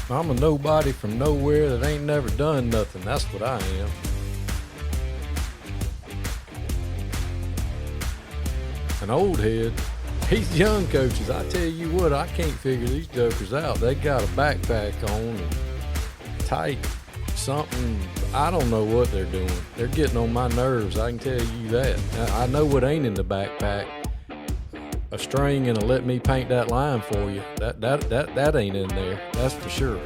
I'm a nobody from nowhere that ain't never done nothing. That's what I am. An old head. These young coaches, I tell you what, I can't figure these jokers out. They got a backpack on and tight something. I don't know what they're doing. They're getting on my nerves. I can tell you that. I know what ain't in the backpack. A string and a let me paint that line for you. That ain't in there. That's for sure.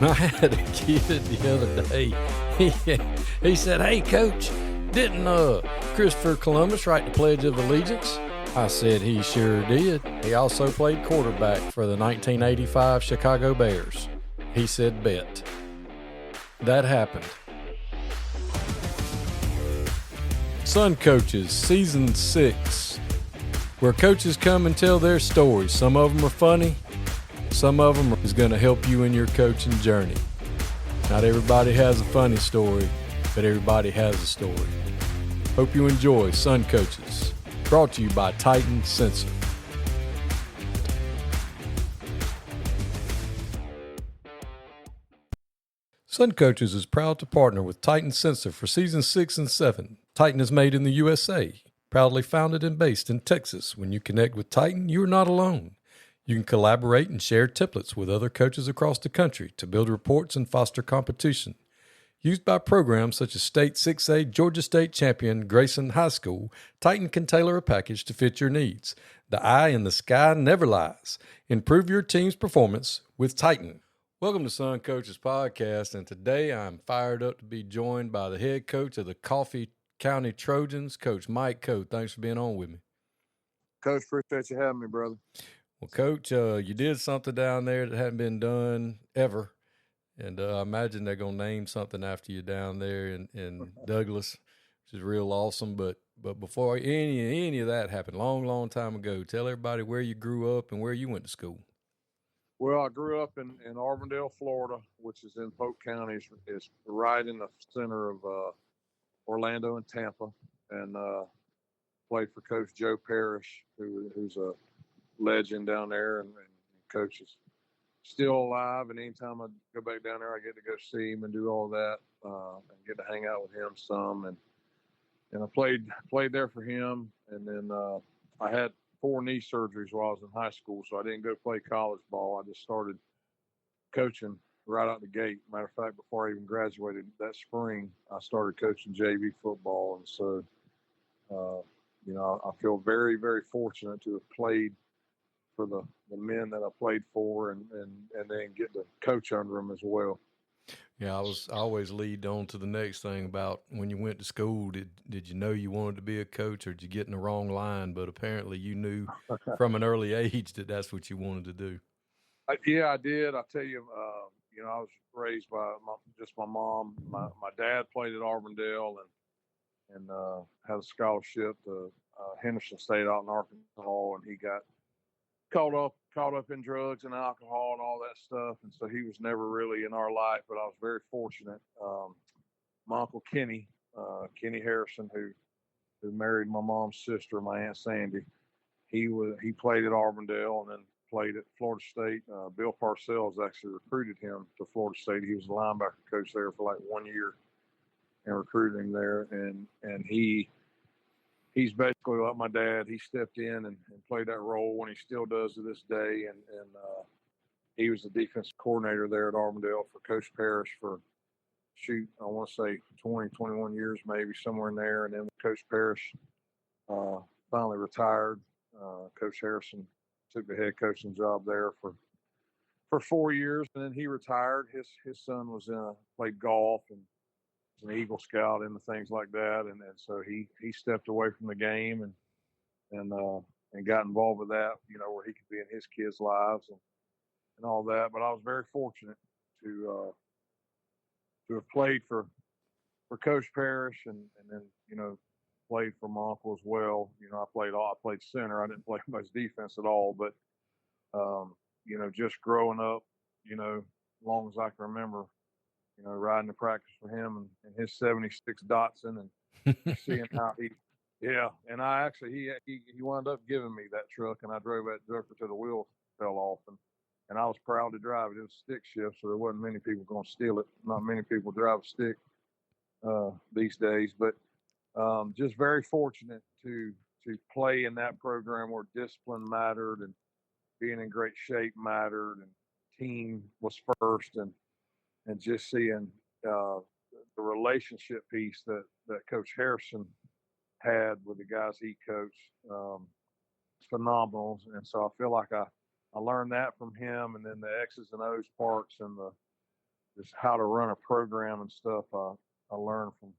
I had a kid the other day. He said, "Hey, Coach, didn't Christopher Columbus write the Pledge of Allegiance?" I said he sure did. He also played quarterback for the 1985 Chicago Bears. He said, bet. That happened. Son Coaches, Season 6, where coaches come and tell their stories. Some of them are funny. Some of them is going to help you in your coaching journey. Not everybody has a funny story, but everybody has a story. Hope you enjoy Son Coaches, brought to you by Titan Sensor. Son Coaches is proud to partner with Titan Sensor for Season 6 and 7. Titan is made in the USA, proudly founded and based in Texas. When you connect with Titan, you are not alone. You can collaborate and share templates with other coaches across the country to build reports and foster competition. Used by programs such as State 6A Georgia State champion Grayson High School, Titan can tailor a package to fit your needs. The eye in the sky never lies. Improve your team's performance with Titan. Welcome to Son Coaches Podcast, and today I'm fired up to be joined by the head coach of the Coffee County Trojans, Coach Mike Coe. Thanks for being on with me. Coach, appreciate you having me, brother. Well, Coach, you did something down there that hadn't been done ever, and I imagine they're going to name something after you down there in Douglas, which is real awesome. But before any of that happened, long time ago, tell everybody where you grew up and where you went to school. Well, I grew up in Auburndale, Florida, which is in Polk County. It's right in the center of Orlando and Tampa, and played for Coach Joe Parrish, who's a legend down there, and Coach is still alive. And anytime I go back down there, I get to go see him and do all that, and get to hang out with him some. And I played there for him, and then I had 4 knee surgeries while I was in high school, so I didn't go play college ball. I just started coaching right out the gate. Matter of fact, before I even graduated that spring, I started coaching JV football. And so, I feel very, very fortunate to have played for the men that I played for, and then get to coach under them as well. Yeah, I always lead on to the next thing about when you went to school. Did you know you wanted to be a coach, or did you get in the wrong line? But apparently you knew from an early age that that's what you wanted to do. Yeah, I did. I tell you, I was raised by just my mom. My dad played at Auburndale and had a scholarship to Henderson State out in Arkansas, and he got caught up in drugs and alcohol and all that stuff, and so he was never really in our life. But I was very fortunate. My uncle Kenny Harrison, who married my mom's sister, my Aunt Sandy, he played at Auburndale and then played at Florida State. Bill Parcells actually recruited him to Florida State. He was the linebacker coach there for like 1 year and recruited him there, and he's basically like my dad. He stepped in and played that role, and he still does to this day. And he was the defensive coordinator there at Auburndale for Coach Parrish for, I want to say 20, 21 years, maybe somewhere in there. And then Coach Parrish finally retired. Coach Harrison took the head coaching job there for 4 years, and then he retired. His son played golf and an Eagle Scout and things like that, and so he stepped away from the game and got involved with that, where he could be in his kids' lives and all that. But I was very fortunate to have played for Coach Parrish, and then played for my uncle as well. I played center. I didn't play much defense at all, but just growing up, as long as I can remember, riding to practice for him and his 76 Datsun, and seeing how he Yeah, and I actually he wound up giving me that truck, and I drove that joker till the wheels fell off, and I was proud to drive it. It was stick shift, so there wasn't many people going to steal it. Not many people drive a stick these days, but just very fortunate to play in that program where discipline mattered and being in great shape mattered, and team was first, and just seeing the relationship piece that Coach Harrison had with the guys he coached, phenomenal. And so I feel like I learned that from him, and then the X's and O's parts and the just how to run a program and stuff. I learned from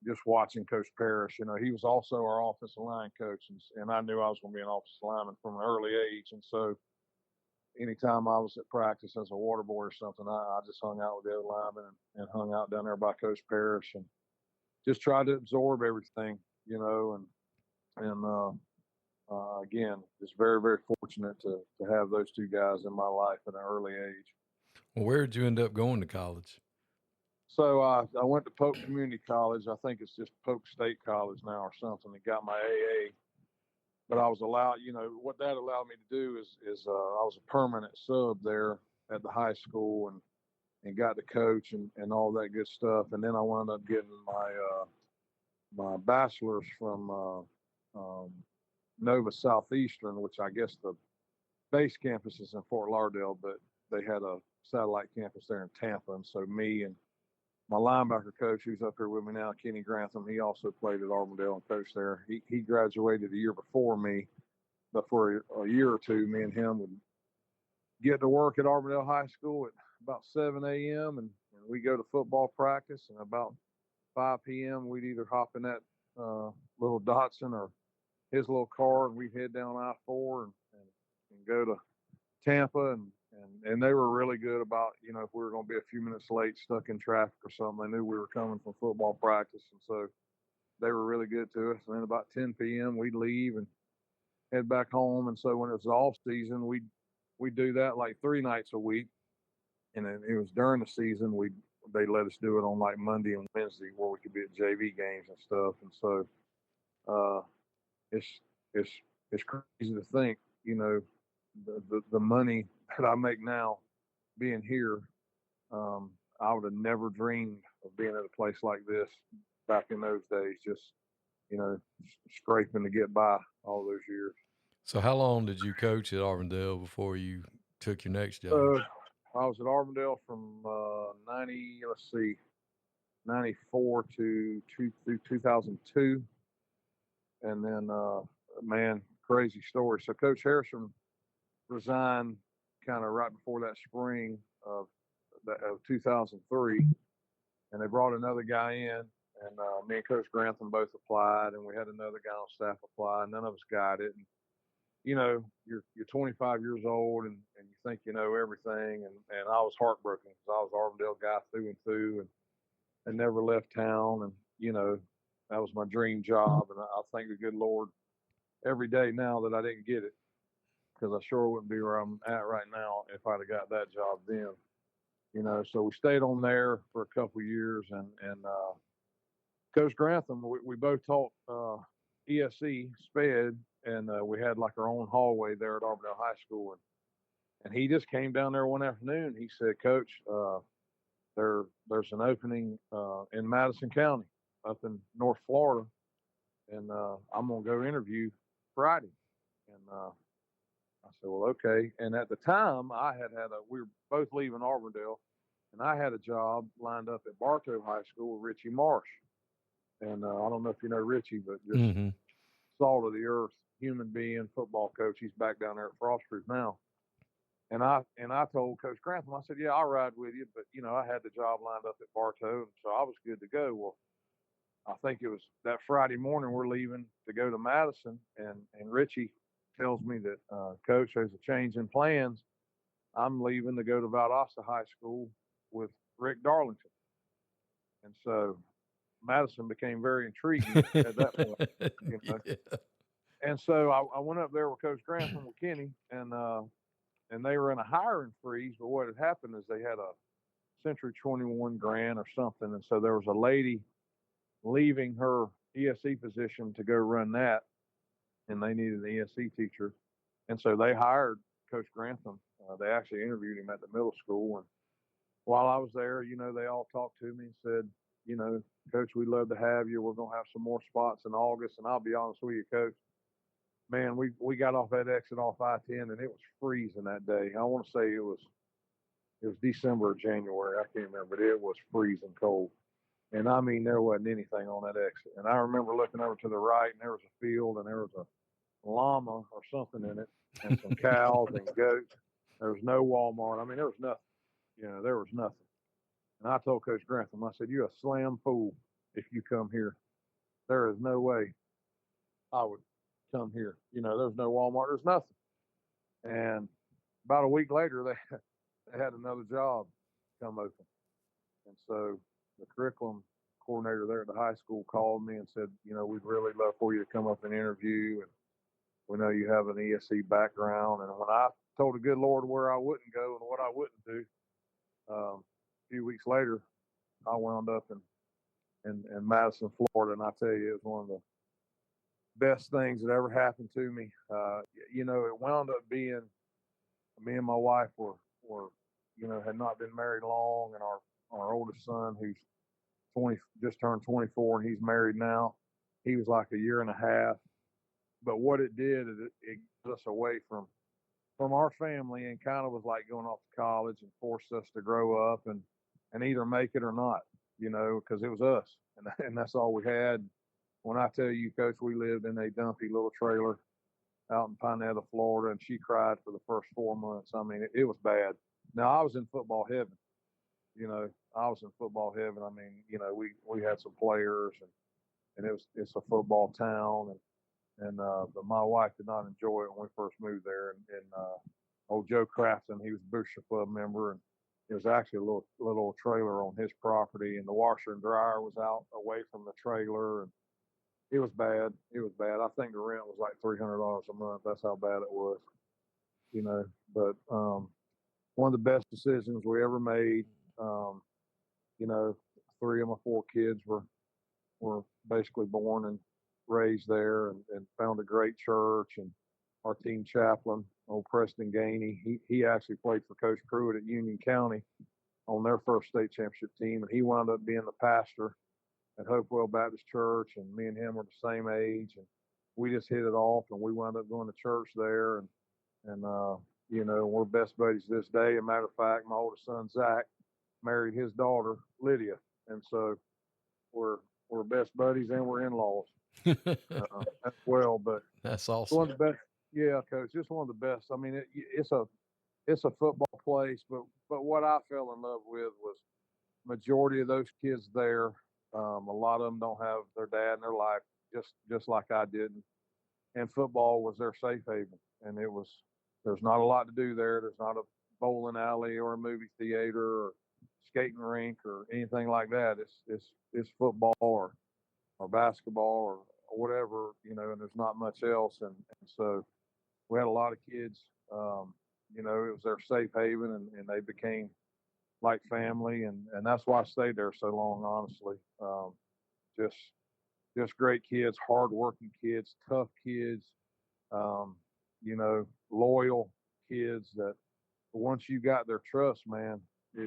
just watching Coach Parrish. You know, he was also our offensive line coach, and I knew I was going to be an offensive lineman from an early age. And so anytime I was at practice as a water boy or something, I just hung out with the other linemen and hung out down there by Coach Parrish and just tried to absorb everything, you know, and again, just very, very fortunate to have those two guys in my life at an early age. Well, where did you end up going to college? So I went to Polk Community College. I think it's just Polk State College now or something. And got my AA. But I was allowed, you know, what that allowed me to do is I was a permanent sub there at the high school and got to coach and all that good stuff. And then I wound up getting my bachelor's from Nova Southeastern, which I guess the base campus is in Fort Lauderdale, but they had a satellite campus there in Tampa. And so me and my linebacker coach, who's up here with me now, Kenny Grantham, he also played at Auburndale and coached there. He graduated a year before me, but for a year or two, me and him would get to work at Auburndale High School at about 7 a.m. and we go to football practice, and about 5 p.m. we'd either hop in that little Datsun or his little car, and we'd head down I-4 and go to Tampa, and they were really good about, you know, if we were going to be a few minutes late, stuck in traffic or something, they knew we were coming from football practice, and so they were really good to us. And then about 10 p.m. we'd leave and head back home. And so when it was off season, we'd do that like 3 nights a week, and then it was during the season they let us do it on like Monday and Wednesday where we could be at JV games and stuff. And so it's crazy to think, you know, the money that I make now being here, I would have never dreamed of being at a place like this back in those days, just, you know, scraping to get by all those years. So how long did you coach at Auburndale before you took your next job? I was at Auburndale from 94 to 2002. And then, man, crazy story. So Coach Harrison resigned kind of right before that spring of 2003, and they brought another guy in, and me and Coach Grantham both applied, and we had another guy on staff apply. None of us got it. And, you know, you're 25 years old, and you think you know everything, and I was heartbroken because I was an Auburndale guy through and through, and never left town, and, you know, that was my dream job, and I thank the good Lord every day now that I didn't get it, because I sure wouldn't be where I'm at right now if I'd have got that job then. You know, so we stayed on there for a couple of years, and Coach Grantham, we both taught ESE, SPED, and we had like our own hallway there at Auburndale High School, and he just came down there one afternoon. He said, "Coach, there's an opening in Madison County up in North Florida, and I'm gonna go interview Friday." And I said, "Well, okay." And at the time, we were both leaving Auburndale, and I had a job lined up at Bartow High School with Richie Marsh. And I don't know if you know Richie, but just salt of the earth, human being, football coach. He's back down there at Frostproof now. And I told Coach Grantham, I said, "Yeah, I'll ride with you." But, you know, I had the job lined up at Bartow, and so I was good to go. Well, I think it was that Friday morning we're leaving to go to Madison, and Richie tells me that, "Coach, there's a change in plans. I'm leaving to go to Valdosta High School with Rick Darlington." And so Madison became very intriguing at that point. You know? Yeah. And so I went up there with Coach Grantham with Kenny, and they were in a hiring freeze. But what had happened is they had a Century 21 grant or something, and so there was a lady leaving her ESE position to go run that, and they needed an ESE teacher, and so they hired Coach Grantham. They actually interviewed him at the middle school, and while I was there, they all talked to me and said, Coach, we'd love to have you. We're gonna have some more spots in August, and I'll be honest with you, Coach. Man, we got off that exit off I-10, and it was freezing that day. I want to say it was December or January. I can't remember, but it was freezing cold. And I mean, there wasn't anything on that exit. And I remember looking over to the right, and there was a field, and there was a llama or something in it, and some cows and goats. There was no Walmart. I mean, there was nothing. There was nothing. And I told Coach Grantham, I said, "You're a slam fool if you come here. There is no way I would come here. There's no Walmart. There's nothing." And about a week later, they had another job come open. And so the curriculum coordinator there at the high school called me and said, "We'd really love for you to come up and interview. And we know you have an ESE background." And when I told the good Lord where I wouldn't go and what I wouldn't do, a few weeks later, I wound up in Madison, Florida. And I tell you, it was one of the best things that ever happened to me. It wound up being, me and my wife were had not been married long, and our oldest son, who's 20, just turned 24, and he's married now. He was like a year and a half. But what it did is it got us away from our family, and kind of was like going off to college, and forced us to grow up and either make it or not, because it was us, and that's all we had. When I tell you, Coach, we lived in a dumpy little trailer out in Pinetta, Florida, and she cried for the first 4 months. I mean, it was bad. Now, I was in football heaven. I was in football heaven. I mean, we had some players, and it's a football town, but my wife did not enjoy it when we first moved there. And old Joe Crafton, he was a Booster Club member, and it was actually a little trailer on his property, and the washer and dryer was out away from the trailer, and it was bad. It was bad. I think the rent was like $300 a month. That's how bad it was. But one of the best decisions we ever made. 3 of my 4 kids were basically born and raised there, and found a great church. And our team chaplain, old Preston Gainey, he actually played for Coach Pruitt at Union County on their first state championship team, and he wound up being the pastor at Hopewell Baptist Church, and me and him were the same age, and we just hit it off, and we wound up going to church there, and we're best buddies to this day. As a matter of fact, my oldest son Zach married his daughter Lydia, and so we're best buddies, and we're in-laws as well. But that's awesome. One of the best, yeah, Coach. It's one of the best. I mean, it's a football place, but what I fell in love with was majority of those kids there. A lot of them don't have their dad in their life, just like I didn't. And football was their safe haven, and there's not a lot to do there. There's not a bowling alley or a movie theater or skating rink or anything like that. It's football or basketball or whatever, and there's not much else. And so we had a lot of kids. It was their safe haven, and they became like family, and that's why I stayed there so long, honestly. Just great kids, hardworking kids, tough kids, loyal kids that once you got their trust, man, they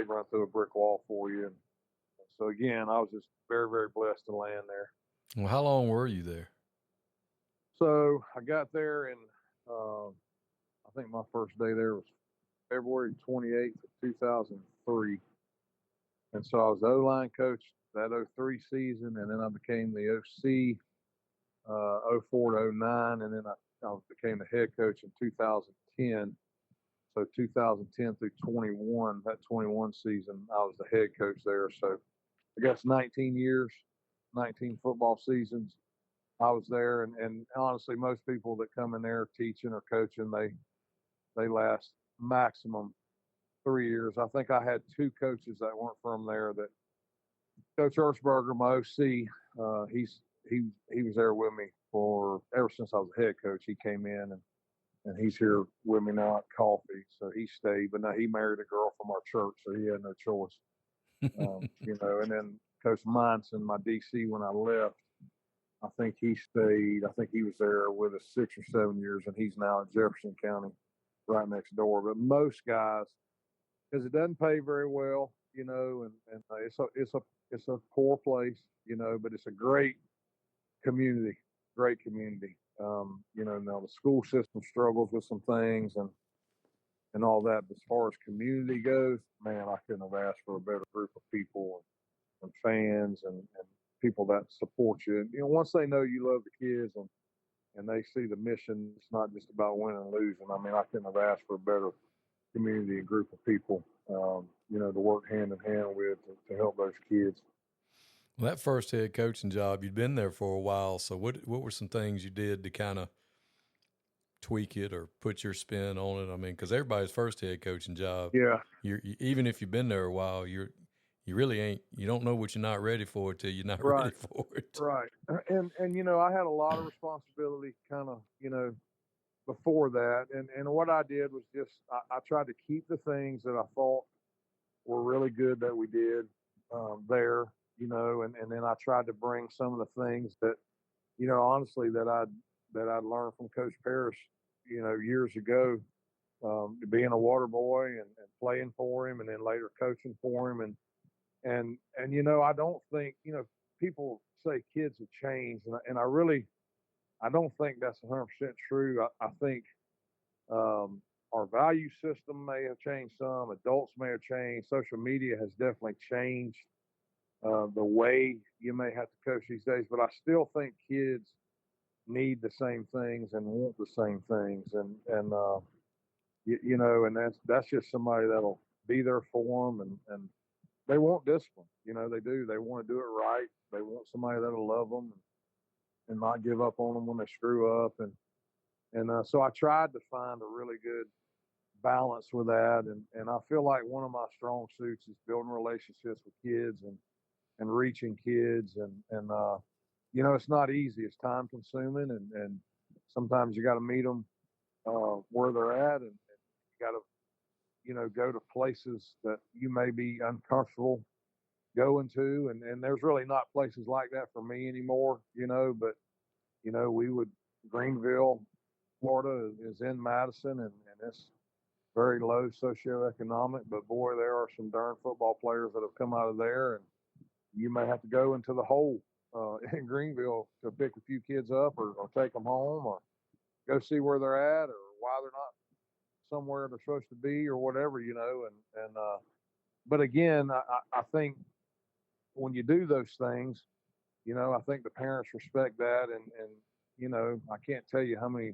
run through a brick wall for you. And so again, I was just very, very blessed to land there. Well, how long were you there? So I got there, and I think my first day there was February 28th of 2003. And so I was the O-line coach that 03 season, and then I became the OC 04 to 09, and then I became the head coach in 2010. So 2010 through 21, that 21 season, I was the head coach there. So I guess 19 years, 19 football seasons I was there. And honestly, most people that come in there teaching or coaching, they last maximum 3 years. I think I had 2 coaches that weren't from there. That Coach Erzberger, my OC, he was there with me for ever since I was a head coach. He came in, and he's here with me now at Coffee, so he stayed. But now he married a girl from our church, so he had no choice. And then Coach Monson, my DC, when I left, I think he stayed. I think he was there with us 6 or 7 years, and he's now in Jefferson County, right next door. But most guys, because it doesn't pay very well, and it's a poor place, but it's a great community, great community. Now the school system struggles with some things and all that. But as far as community goes, man, I couldn't have asked for a better group of people and fans and people that support you. And, once they know you love the kids and they see the mission, it's not just about winning and losing. I mean, I couldn't have asked for a better community and group of people, to work hand in hand with to help those kids. Well, that first head coaching job, you'd been there for a while. So what were some things you did to kind of tweak it or put your spin on it? I mean, because everybody's first head coaching job, even if you've been there a while, you really ain't. You don't know what you're not ready for till you're not ready for it. Right. And I had a lot of responsibility kind of, before that. And what I did was just I tried to keep the things that I thought were really good that we did there, and then I tried to bring some of the things that, honestly, that I'd learned from Coach Parrish, years ago, being a water boy and playing for him, and then later coaching for him, and I don't think, people say kids have changed, and I don't think that's 100% true. I think our value system may have changed some. Adults may have changed. Social media has definitely changed the way you may have to coach these days. But I still think kids need the same things and want the same things. And that's just somebody that'll be there for them. And they want discipline. They do. They want to do it right. They want somebody that'll love them and not give up on them when they screw up. And so I tried to find a really good balance with that. And I feel like one of my strong suits is building relationships with kids and reaching kids. And it's not easy. It's time consuming. And sometimes you got to meet them where they're at. And you got to, go to places that you may be uncomfortable going to. And there's really not places like that for me anymore, but, Greenville, Florida is in Madison, and it's very low socioeconomic, but boy, there are some darn football players that have come out of there, and you may have to go into the hole in Greenville to pick a few kids up or take them home or go see where they're at or why they're not somewhere they're supposed to be or whatever, but again, I think when you do those things, I think the parents respect that, and I can't tell you how many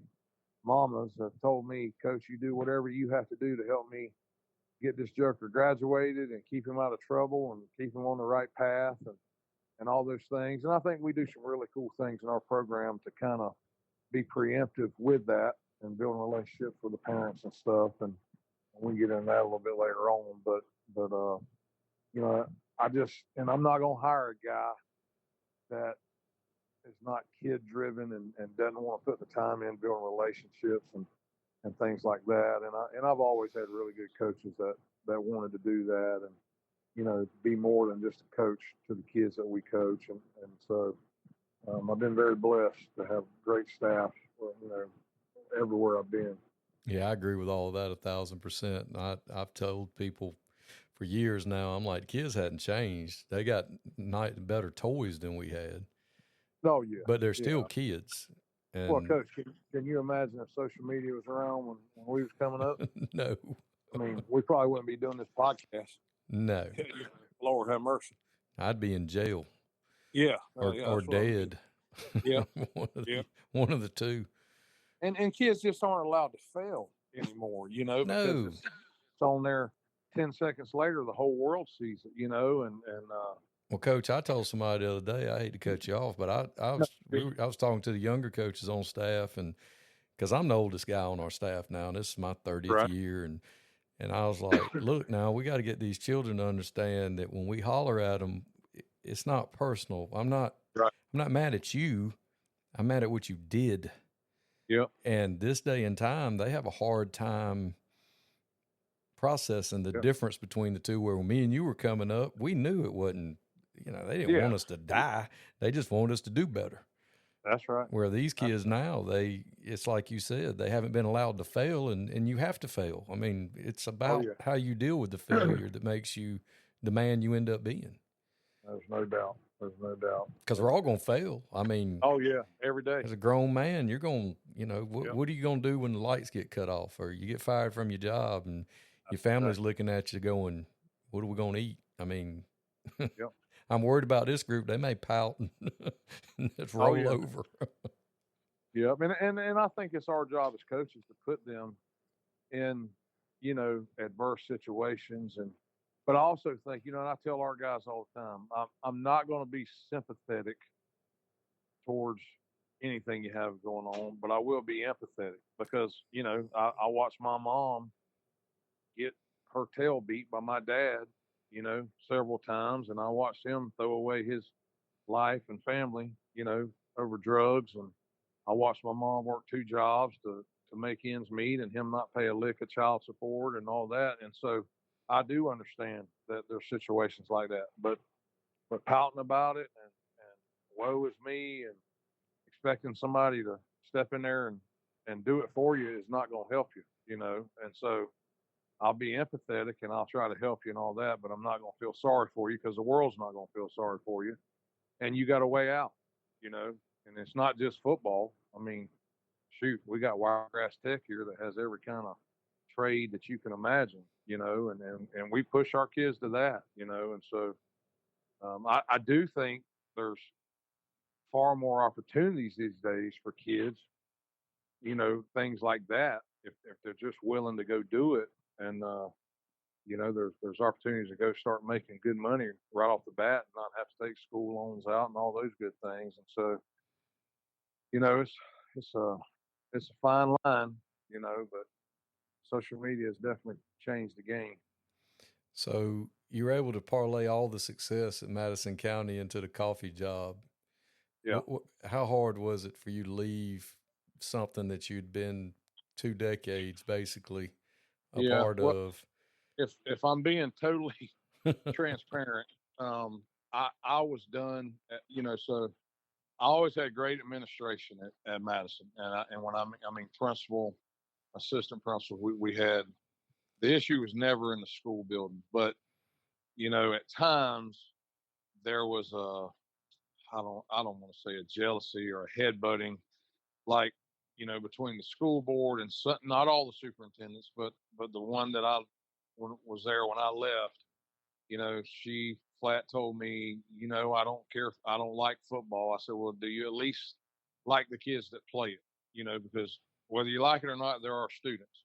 mamas have told me, Coach, you do whatever you have to do to help me get this joker graduated and keep him out of trouble and keep him on the right path and all those things. And I think we do some really cool things in our program to kind of be preemptive with that and building relationships with the parents and stuff. And we can get into that a little bit later on. But I'm not going to hire a guy that is not kid driven and doesn't want to put the time in building relationships and things like that. And I've always had really good coaches that wanted to do that and, be more than just a coach to the kids that we coach. And so I've been very blessed to have great staff, everywhere I've been. Yeah, I agree with all of that 1,000%. I've told people for years now, I'm like, kids hadn't changed. They got better toys than we had. Oh, yeah. But they're still kids. And well, Coach, can you imagine if social media was around when we was coming up? No. I mean, we probably wouldn't be doing this podcast. No. Lord have mercy. I'd be in jail. Yeah. Or dead. Yeah. One of the two. And kids just aren't allowed to fail anymore, because No. it's on there 10 seconds later, the whole world sees it, and Well, Coach, I told somebody the other day, I hate to cut you off, but I was talking to the younger coaches on staff, and because I'm the oldest guy on our staff now, and this is my 30th year, and I was like, look, now we got to get these children to understand that when we holler at them, it's not personal. I'm not mad at you. I'm mad at what you did. Yep. And this day and time, they have a hard time processing the difference between the two. Where when me and you were coming up, we knew it wasn't, they didn't want us to die. They just wanted us to do better. That's right. Where these kids now, it's like you said, they haven't been allowed to fail, and you have to fail. I mean, it's about how you deal with the failure that makes you the man you end up being. There's no doubt. Because we're all going to fail. I mean, oh yeah, every day. As a grown man, you're going, what are you going to do when the lights get cut off or you get fired from your job and your family's looking at you going, what are we going to eat? I mean, I'm worried about this group. They may pout and just roll over. Yep. And I think it's our job as coaches to put them in, adverse situations. But I also think, and I tell our guys all the time, I'm not going to be sympathetic towards anything you have going on, but I will be empathetic because, I watched my mom get her tail beat by my dad, several times. And I watched him throw away his life and family, over drugs. And I watched my mom work 2 jobs to make ends meet and him not pay a lick of child support and all that. And so I do understand that there's situations like that, but pouting about it and woe is me and expecting somebody to step in there and do it for you is not going to help you, And so I'll be empathetic and I'll try to help you and all that, but I'm not going to feel sorry for you because the world's not going to feel sorry for you. And you got a way out, and it's not just football. I mean, shoot, we got Wiregrass Tech here that has every kind of trade that you can imagine, and we push our kids to that, and so I do think there's far more opportunities these days for kids, things like that, if they're just willing to go do it. And, there's opportunities to go start making good money right off the bat and not have to take school loans out and all those good things. And so, it's a fine line, but social media has definitely changed the game. So you were able to parlay all the success in Madison County into the coffee job. Yeah. How hard was it for you to leave something that you'd been 2 decades basically a part of? If I'm being totally transparent, I was done, so I always had great administration at Madison. And when I mean principal, assistant principal, we had, the issue was never in the school building, but, at times there was I don't want to say a jealousy or a headbutting, like, between the school board and not all the superintendents, but the one that was there when I left, she flat told me, I don't care if I don't like football. I said, well, do you at least like the kids that play it? Because whether you like it or not, there are students.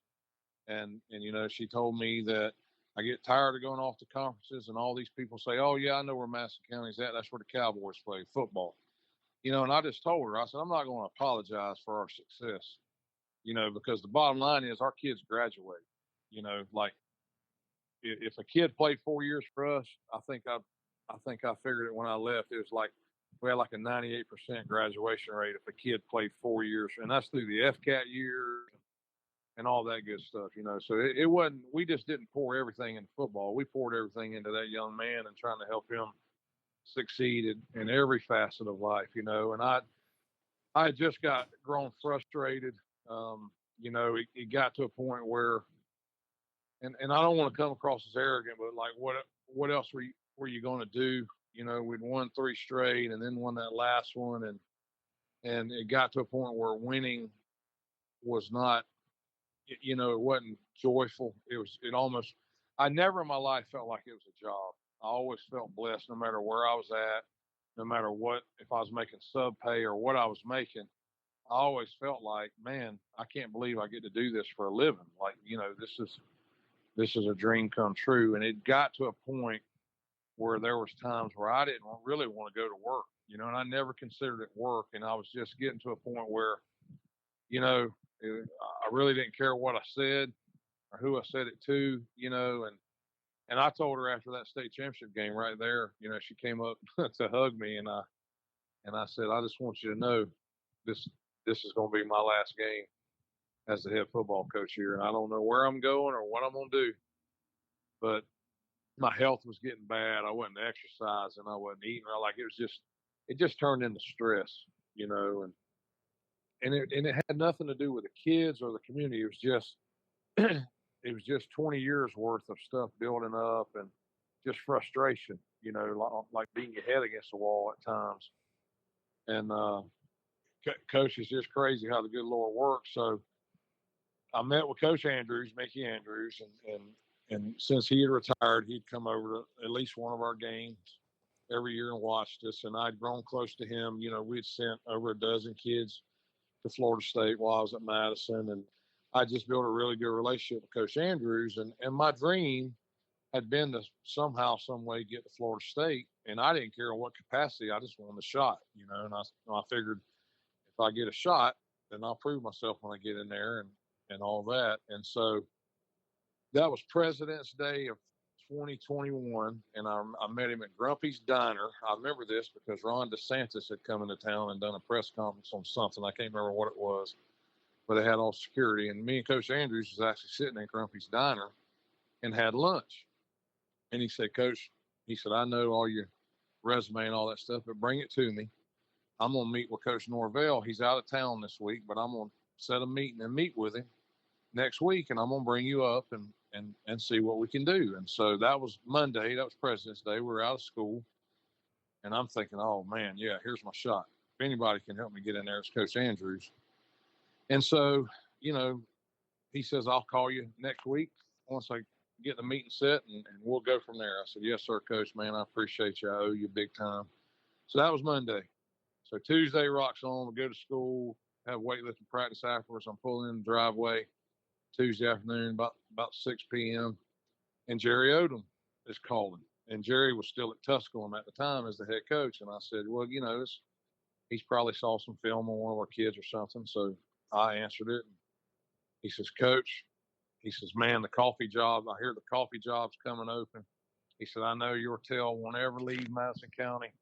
And she told me that I get tired of going off to conferences and all these people say, oh yeah, I know where Madison County's at. That's where the Cowboys play football. And I just told her, I said, I'm not going to apologize for our success, because the bottom line is our kids graduate, like if a kid played 4 years for us, I think I figured it when I left. It was like we had like a 98% graduation rate if a kid played 4 years, and that's through the FCAT years and all that good stuff, So it wasn't. We just didn't pour everything into football. We poured everything into that young man and trying to help him succeed in every facet of life, And I just got grown frustrated. It got to a point where. And I don't want to come across as arrogant, but like, what else were you going to do? We'd won 3 straight and then won that last one. And it got to a point where winning was not, it wasn't joyful. I never in my life felt like it was a job. I always felt blessed no matter where I was at, no matter what, if I was making sub pay or what I was making. I always felt like, man, I can't believe I get to do this for a living. Like, this is a dream come true. And it got to a point where there was times where I didn't really want to go to work, and I never considered it work. And I was just getting to a point where, I really didn't care what I said or who I said it to, and I told her after that state championship game right there, she came up to hug me and I said, I just want you to know this is going to be my last game as the head football coach here. And I don't know where I'm going or what I'm going to do, but my health was getting bad. I wasn't exercising. I wasn't eating. Like it just turned into stress, and it had nothing to do with the kids or the community. It was just it was just 20 years worth of stuff building up and just frustration, like beating your head against the wall at times. And Coach is just crazy how the good Lord works. So I met with Coach Andrews, Mickey Andrews, and since he had retired, he'd come over to at least one of our games every year and watched us. And I'd grown close to him. We'd sent over a dozen kids to Florida State while I was at Madison, and I just built a really good relationship with Coach Andrews. And my dream had been to somehow, some way get to Florida State, and I didn't care in what capacity. I just wanted a shot, And I figured if I get a shot, then I'll prove myself when I get in there and all that. And so that was President's Day of 2021, and I met him at Grumpy's Diner. I remember this because Ron DeSantis had come into town and done a press conference on something. I can't remember what it was, but they had all security. And me and Coach Andrews was actually sitting at Grumpy's Diner and had lunch. And he said, Coach, he said, I know all your resume and all that stuff, but bring it to me. I'm going to meet with Coach Norvell. He's out of town this week, but I'm going to set a meeting and meet with him next week, and I'm going to bring you up and see what we can do. And so that was Monday. That was President's Day. We were out of school, and I'm thinking, oh, man, yeah, here's my shot. If anybody can help me get in there, it's Coach Andrews. And so, he says, I'll call you next week once I get the meeting set, and we'll go from there. I said, yes, sir, Coach, man, I appreciate you. I owe you big time. So that was Monday. So Tuesday rocks on. We go to school, have weightlifting practice afterwards. I'm pulling in the driveway Tuesday afternoon, about 6 p.m., and Jerry Odom is calling. And Jerry was still at Tusculum at the time as the head coach. And I said, well, he's probably saw some film on one of our kids or something. So I answered it. He says, Coach, he says, man, the coffee job, I hear the coffee job's coming open. He said, I know your tail won't ever leave Madison County,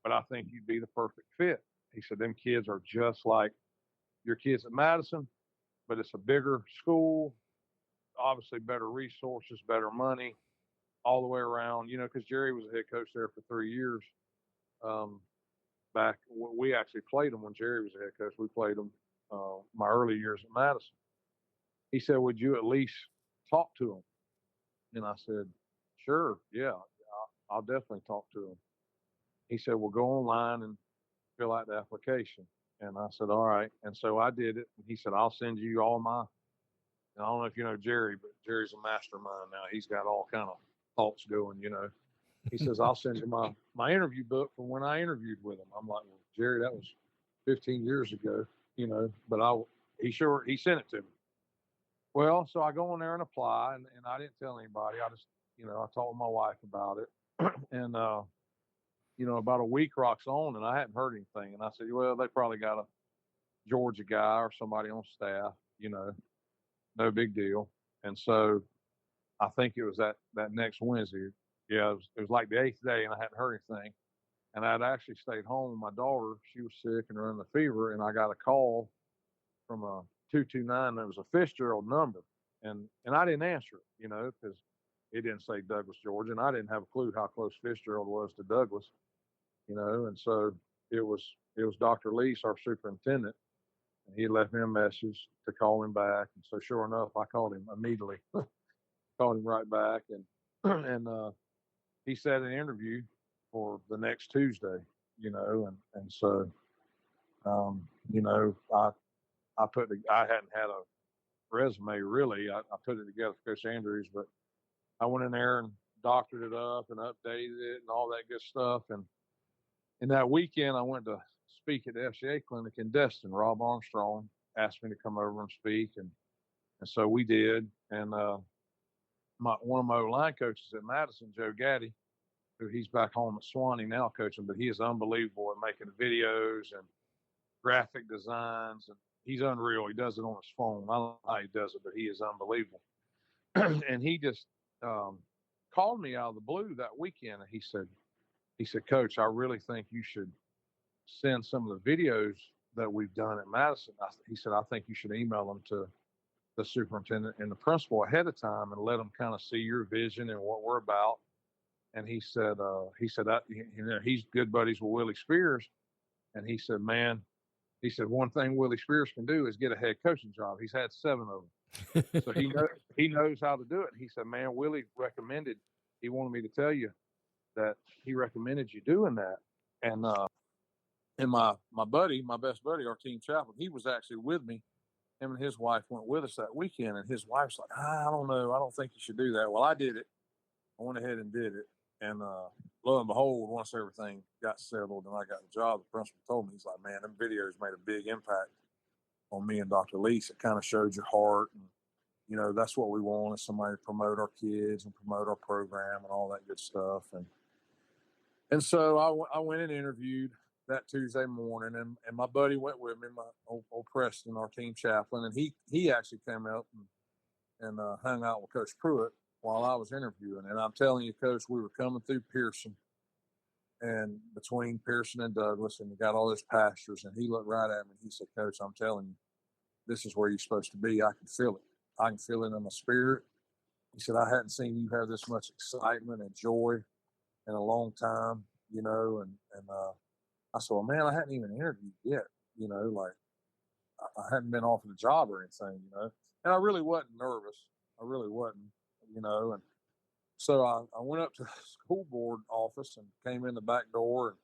but I think you'd be the perfect fit. He said, them kids are just like your kids at Madison, but it's a bigger school, obviously better resources, better money, all the way around, because Jerry was a head coach there for 3 years. Back, we actually played him when Jerry was a head coach. We played him my early years at Madison. He said, would you at least talk to him? And I said, sure, yeah, I'll definitely talk to him. He said, well, go online and fill out the application. And I said, all right. And so I did it. And he said, I'll send you all my, and I don't know if you know Jerry, but Jerry's a mastermind now. He's got all kind of thoughts going, He says, I'll send you my interview book from when I interviewed with him. I'm like, well, Jerry, that was 15 years ago, but he sent it to me. Well, so I go in there and apply, and I didn't tell anybody. I just, I told my wife about it. And, about a week rocks on, and I hadn't heard anything. And I said, well, they probably got a Georgia guy or somebody on staff, no big deal. And so I think it was that next Wednesday. Yeah, it was like the 8th day, and I hadn't heard anything. And I'd actually stayed home with my daughter. She was sick and running a fever, and I got a call from a 229 that was a Fitzgerald number. And I didn't answer it, because it didn't say Douglas, Georgia, and I didn't have a clue how close Fitzgerald was to Douglas, and so it was Dr. Lease, our superintendent, and he left me a message to call him back. And so sure enough, I called him immediately, called him right back, and he set an interview for the next Tuesday, and so, I hadn't had a resume really. I put it together for Coach Andrews, but I went in there and doctored it up and updated it and all that good stuff. And that weekend I went to speak at the FCA clinic in Destin. Rob Armstrong asked me to come over and speak, and so we did. And one of my line coaches at Madison, Joe Gaddy, who he's back home at Swanee now coaching, but he is unbelievable at making videos and graphic designs, and he's unreal. He does it on his phone. I don't know how he does it, but he is unbelievable. And he just called me out of the blue that weekend, and he said, Coach, I really think you should send some of the videos that we've done at Madison. He said, I think you should email them to the superintendent and the principal ahead of time and let them kind of see your vision and what we're about. And he said, he's good buddies with Willie Spears. And he said, man, he said, one thing Willie Spears can do is get a head coaching job. He's had 7 of them. So he knows how to do it. And he said, man, Willie recommended, he wanted me to tell you that he recommended you doing that. And my best buddy, our team chaplain, he was actually with me. Him and his wife went with us that weekend. And his wife's like, I don't know. I don't think you should do that. Well, I did it. I went ahead and did it. And lo and behold, once everything got settled and I got the job, the principal told me, he's like, man, them videos made a big impact on me and Dr. Lease. It kind of showed your heart. And, you know, that's what we want, is somebody to promote our kids and promote our program and all that good stuff. And so I went and interviewed that Tuesday morning, and my buddy went with me, my old Preston, our team chaplain, and he actually came out and hung out with Coach Pruitt while I was interviewing. And I'm telling you, Coach, we were coming through Pearson, and between Pearson and Douglas, and you got all those pastures, and he looked right at me and he said, Coach, I'm telling you, this is where you're supposed to be. I can feel it. I can feel it in my spirit. He said, I hadn't seen you have this much excitement and joy in a long time, you know, and I said, well, man, I hadn't even interviewed yet, you know, like I hadn't been offered a job or anything, you know, and I really wasn't nervous. I really wasn't, you know, and so I went up to the school board office and came in the back door, and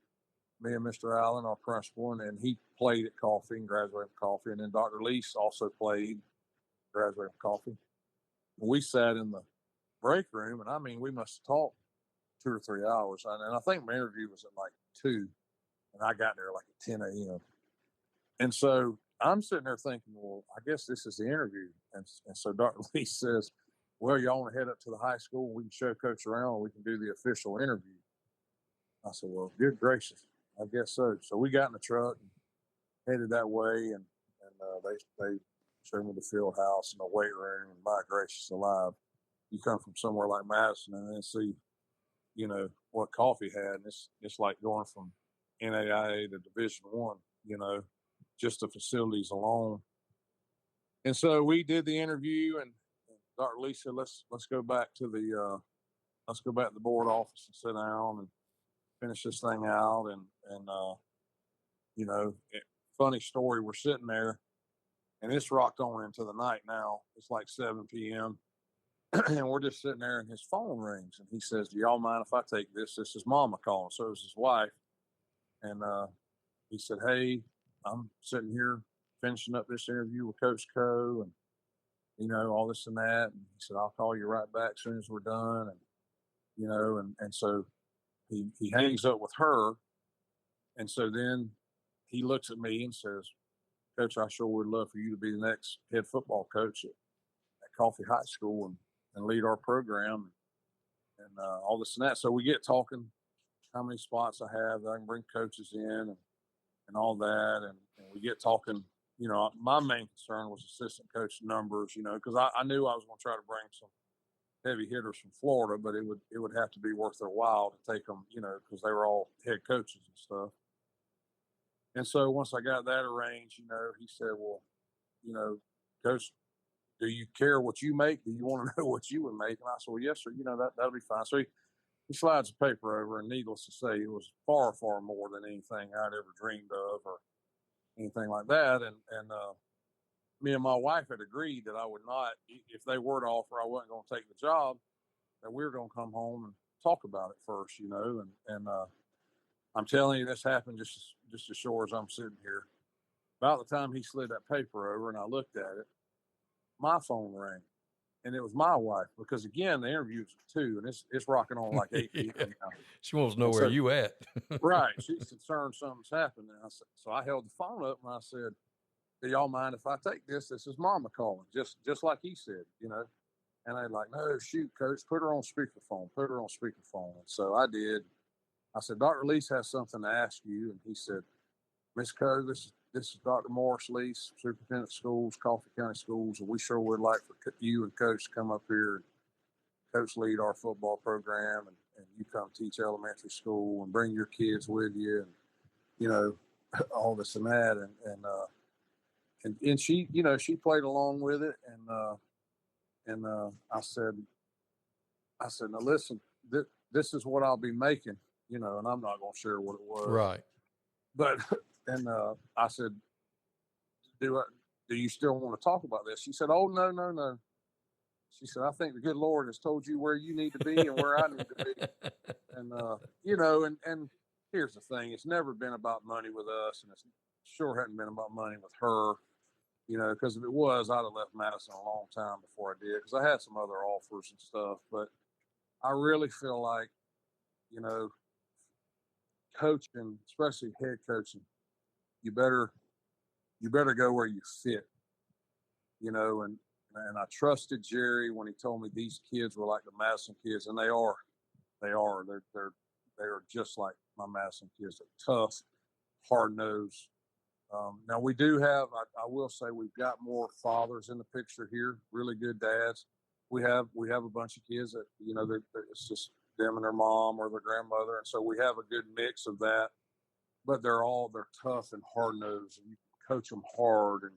me and Mr. Allen, our principal, and he played at Coffee and graduated from Coffee. And then Dr. Lease also played, graduated from Coffee. And we sat in the break room, and I mean, we must have talked 2 or 3 hours. And I think my interview was at like 2, and I got there like at 10 a.m. And so I'm sitting there thinking, well, I guess this is the interview. And so Dr. Lease says, well, y'all want to head up to the high school? We can show Coach around, and we can do the official interview. I said, well, good gracious, I guess so. So we got in the truck and headed that way, and they showed me the field house and the weight room, and my gracious alive, you come from somewhere like Madison and then see, you know, what Coffee had, and it's like going from NAIA to Division I, you know, just the facilities alone. And so we did the interview, and Dr. Lee said, let's go back to the board office and sit down and finish this thing out. And you know, funny story, we're sitting there, and it's rocked on into the night now. It's like 7 p.m. and we're just sitting there, and his phone rings, and he says, do y'all mind if I take this? This is Mama calling. So it was his wife. And he said, hey, I'm sitting here finishing up this interview with Coach Coe, and, you know, all this and that. And he said, I'll call you right back as soon as we're done. And, you know, and so he hangs up with her. And so then he looks at me and says, Coach, I sure would love for you to be the next head football coach at Coffee High School and lead our program and all this and that. So we get talking how many spots I have that I can bring coaches in and all that. And we get talking, you know, my main concern was assistant coach numbers, you know, because I knew I was going to try to bring some heavy hitters from Florida, but it would have to be worth their while to take them, you know, because they were all head coaches and stuff. And so once I got that arranged, you know, he said, well, you know, Coach, do you care what you make? Do you want to know what you would make? And I said, well, yes, sir. You know, that'll be fine. So he slides the paper over, and needless to say, it was far, far more than anything I'd ever dreamed of or anything like that. And me and my wife had agreed that I would not, if they were to offer, I wasn't going to take the job, that we were going to come home and talk about it first, you know. And I'm telling you, this happened just as sure as I'm sitting here. About the time he slid that paper over and I looked at it, my phone rang, and it was my wife, because again, the interview's at 2, and it's rocking on like 8 p.m. now. She wants to know where you at. Right. She's concerned something's happened. And so I held the phone up and I said, do y'all mind if I take this? This is Mama calling, just like he said, you know. And they're like, no, shoot, Coach, put her on speakerphone. Put her on speakerphone. And so I did. I said, Dr. Lease has something to ask you. And he said, Miss Coe, this is Dr. Morris Lease, Superintendent of Schools, Coffee County Schools, and we sure would like for you and Coach to come up here and Coach lead our football program, and you come teach elementary school and bring your kids with you, and, you know, all this and that. And she, you know, she played along with it. And I said, now listen, this is what I'll be making, and I'm not going to share what it was. Right. But, and I said, do you still want to talk about this? She said, oh, no, no, no. She said, I think the good Lord has told you where you need to be and where I need to be. And, and here's the thing. It's never been about money with us, and it sure hadn't been about money with her, because if it was, I'd have left Madison a long time before I did, because I had some other offers and stuff. But I really feel like, coaching, especially head coaching, you better go where you fit, and I trusted Jerry when he told me these kids were like the Madison kids, and they are. They are just like my Madison kids. They're tough, hard nosed. Now we do have, I will say, we've got more fathers in the picture here, really good dads. We have a bunch of kids that, it's just them and their mom or their grandmother. And so we have a good mix of that, but they're tough and hard nosed, and you can coach them hard, and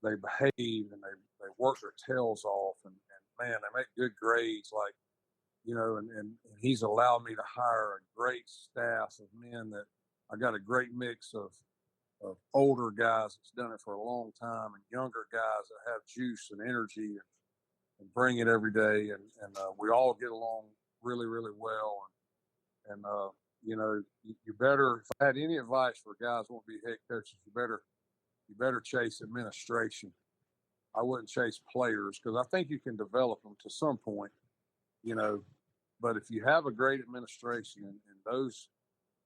they behave, and they work their tails off, and man, they make good grades. Like, and he's allowed me to hire a great staff of men that I got a great mix of older guys that's done it for a long time, and younger guys that have juice and energy and bring it every day. And we all get along really, really well. And you better, if I had any advice for guys who want to be head coaches, you better chase administration. I wouldn't chase players, because I think you can develop them to some point, but if you have a great administration and those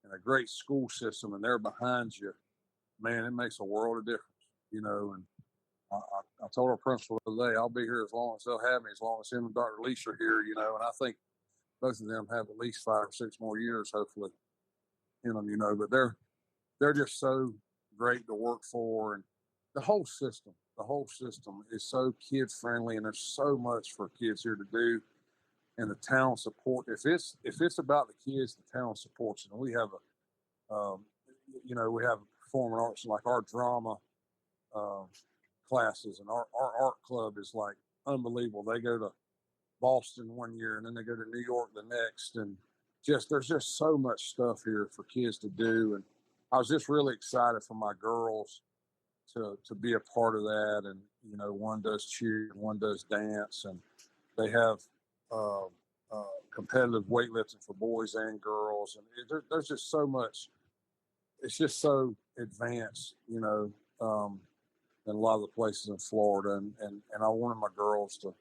and a great school system, and they're behind you, man, it makes a world of difference, and I told our principal the other day, I'll be here as long as they'll have me, as long as him and Dr. Leash are here, and I think both of them have at least 5 or 6 more years, hopefully, in them, but they're just so great to work for. And the whole system is so kid friendly, and there's so much for kids here to do. And the town support, if it's about the kids, the town supports it. And we have we have performing arts, like our drama classes, and our art club is like unbelievable. They go to Boston one year, and then they go to New York the next, and there's just so much stuff here for kids to do. And I was just really excited for my girls to be a part of that. And one does cheer, and one does dance, and they have competitive weightlifting for boys and girls, and there's just so much. It's just so advanced, than a lot of the places in Florida, and I wanted my girls to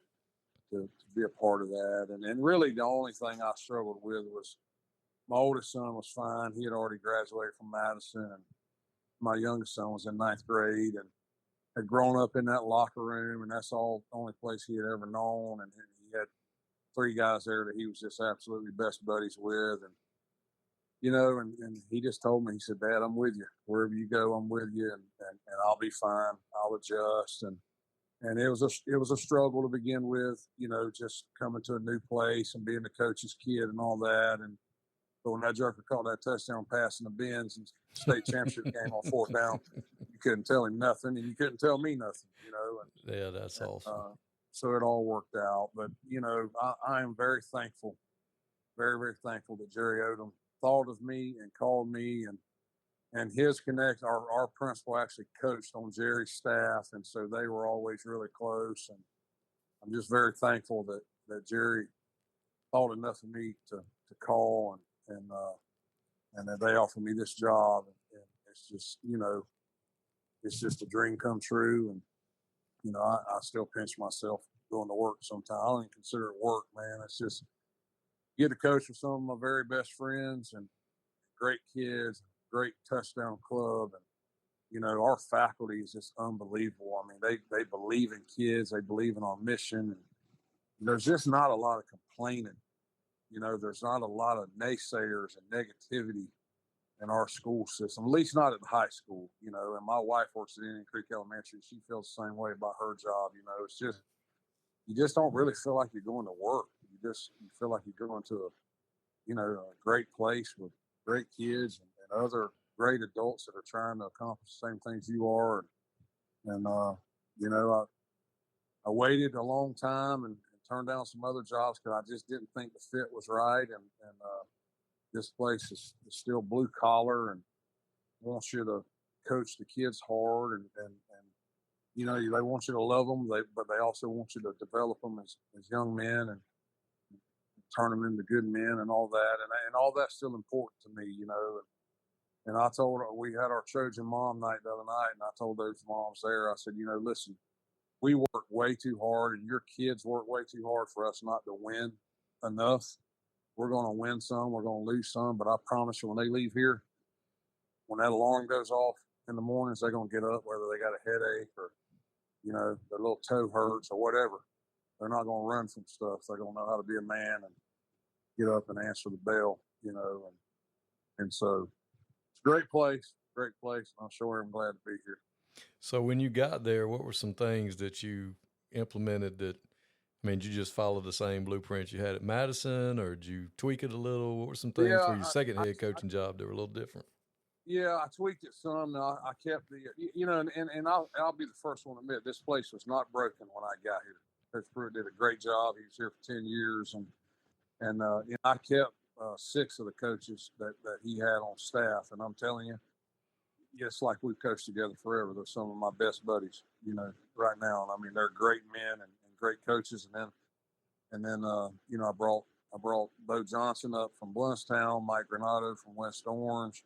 be a part of that. And really the only thing I struggled with was my oldest son was fine. He had already graduated from Madison, and my youngest son was in 9th grade and had grown up in that locker room, and that's the only place he had ever known. And he had 3 guys there that he was just absolutely best buddies with. And, and he just told me, he said, Dad, I'm with you. Wherever you go, I'm with you, and I'll be fine. I'll adjust. And it was a struggle to begin with, just coming to a new place and being the coach's kid and all that. But when that joker caught that touchdown pass in the Benz and state championship game on 4th down, you couldn't tell him nothing, and you couldn't tell me nothing, Yeah, that's awesome. So it all worked out. But, I am very thankful, very, very thankful that Jerry Odom thought of me and called me, and his connect. Our principal actually coached on Jerry's staff, and so they were always really close. And I'm just very thankful that Jerry thought enough of me to call, and that they offered me this job. And it's just, it's just a dream come true. And, I still pinch myself going to work sometimes. I don't even consider it work, man. It's just get to coach with some of my very best friends and great kids, great touchdown club. And, our faculty is just unbelievable. I mean, they believe in kids. They believe in our mission. And there's just not a lot of complaining. There's not a lot of naysayers and negativity in our school system, at least not at the high school, and my wife works at Indian Creek Elementary. She feels the same way about her job. It's just, you just don't really feel like you're going to work. You feel like you're going to a great place with great kids and other great adults that are trying to accomplish the same things you are. And I waited a long time and turned down some other jobs because I just didn't think the fit was right. And this place is still blue collar and wants you to coach the kids hard and they want you to love them, but they also want you to develop them as young men and turn them into good men and all that. And all that's still important to me, And I told her, we had our Trojan mom night the other night, and I told those moms there, I said, listen, we work way too hard and your kids work way too hard for us not to win enough. We're going to win some, we're going to lose some, but I promise you when they leave here, when that alarm goes off in the mornings, they're going to get up, whether they got a headache or, their little toe hurts or whatever. They're not going to run from stuff. They're going to know how to be a man and get up and answer the bell, and so it's a great place. I'm sure I'm glad to be here. So when you got there, what were some things that you implemented did you just follow the same blueprint you had at Madison, or did you tweak it a little? What were some things for your second head coaching job that were a little different? Yeah, I tweaked it some. I kept and I'll be the first one to admit this place was not broken when I got here. Coach Pruitt did a great job. He was here for 10 years, and I kept 6 of the coaches that he had on staff. And I'm telling you, it's like we've coached together forever. They're some of my best buddies, right now. And I mean, they're great men and great coaches. And then I brought Bo Johnson up from Blountstown, Mike Granato from West Orange.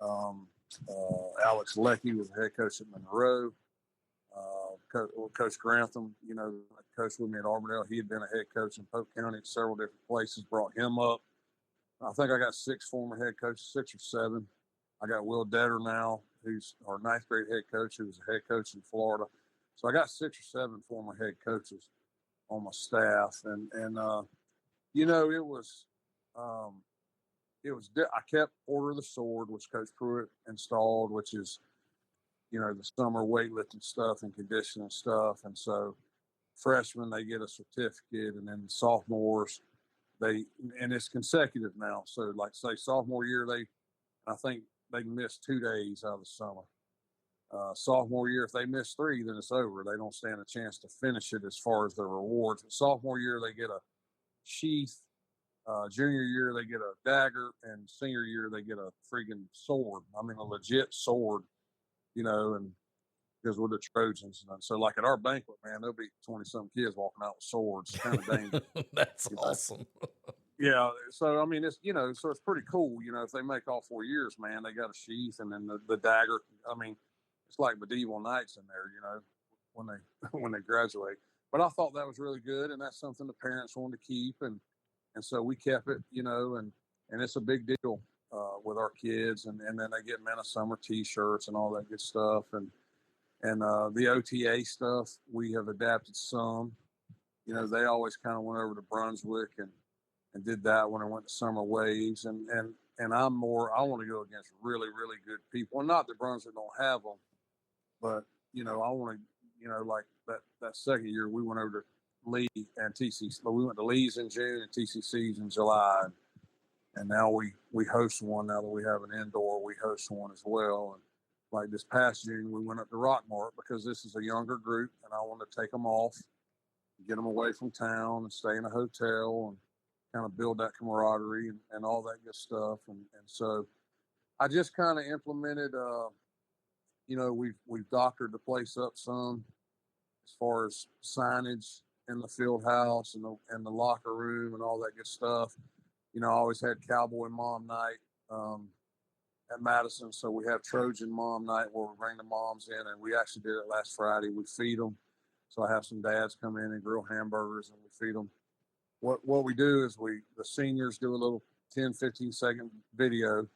Alex Leckie was the head coach at Monroe. Coach Grantham, coached with me at Auburndale. He had been a head coach in Polk County at several different places, brought him up. I think I got 6 former head coaches, 6 or 7. I got Will Detter now, who's our 9th grade head coach, who was a head coach in Florida. So I got 6 or 7 former head coaches on my staff. And I kept Order of the Sword, which Coach Pruitt installed, which is, the summer weightlifting stuff and conditioning stuff. And so freshmen, they get a certificate, and then sophomores, and it's consecutive now. So like say sophomore year, I think they can miss 2 days out of the summer. Sophomore year, if they miss 3, then it's over. They don't stand a chance to finish it as far as their rewards. But sophomore year, they get a sheath. Junior year, they get a dagger, and senior year, they get a freaking sword. I mean, a legit sword, and because we're the Trojans. And so, like at our banquet, man, there'll be 20-some kids walking out with swords. Kind of dangerous. That's awesome. Yeah. So, I mean, it's, so it's pretty cool. If they make all 4 years, man, they got a sheath and then the dagger. I mean, it's like medieval knights in there, when they graduate. But I thought that was really good. And that's something the parents wanted to keep. And so we kept it, and it's a big deal with our kids. And then they get men of summer T-shirts and all that good stuff. And the OTA stuff, we have adapted some. They always kind of went over to Brunswick and did that when I went to Summer Waves. And I want to go against really, really good people. And not that Brunswick don't have them, but, I want to, like that second year we went over to Lee and TCC. We went to Lee's in June and TCC's in July. And now we host one. Now that we have an indoor, we host one as well. And like this past June, we went up to Rockmart because this is a younger group, and I wanted to take them off, get them away from town and stay in a hotel and kind of build that camaraderie and all that good stuff. And so I just kind of implemented, we've doctored the place up some as far as signage in the field house and the locker room and all that good stuff. I always had Cowboy Mom Night at Madison. So we have Trojan Mom Night where we bring the moms in, and we actually did it last Friday. We feed them. So I have some dads come in and grill hamburgers and we feed them. What we do is the seniors do a little 10, 15-second video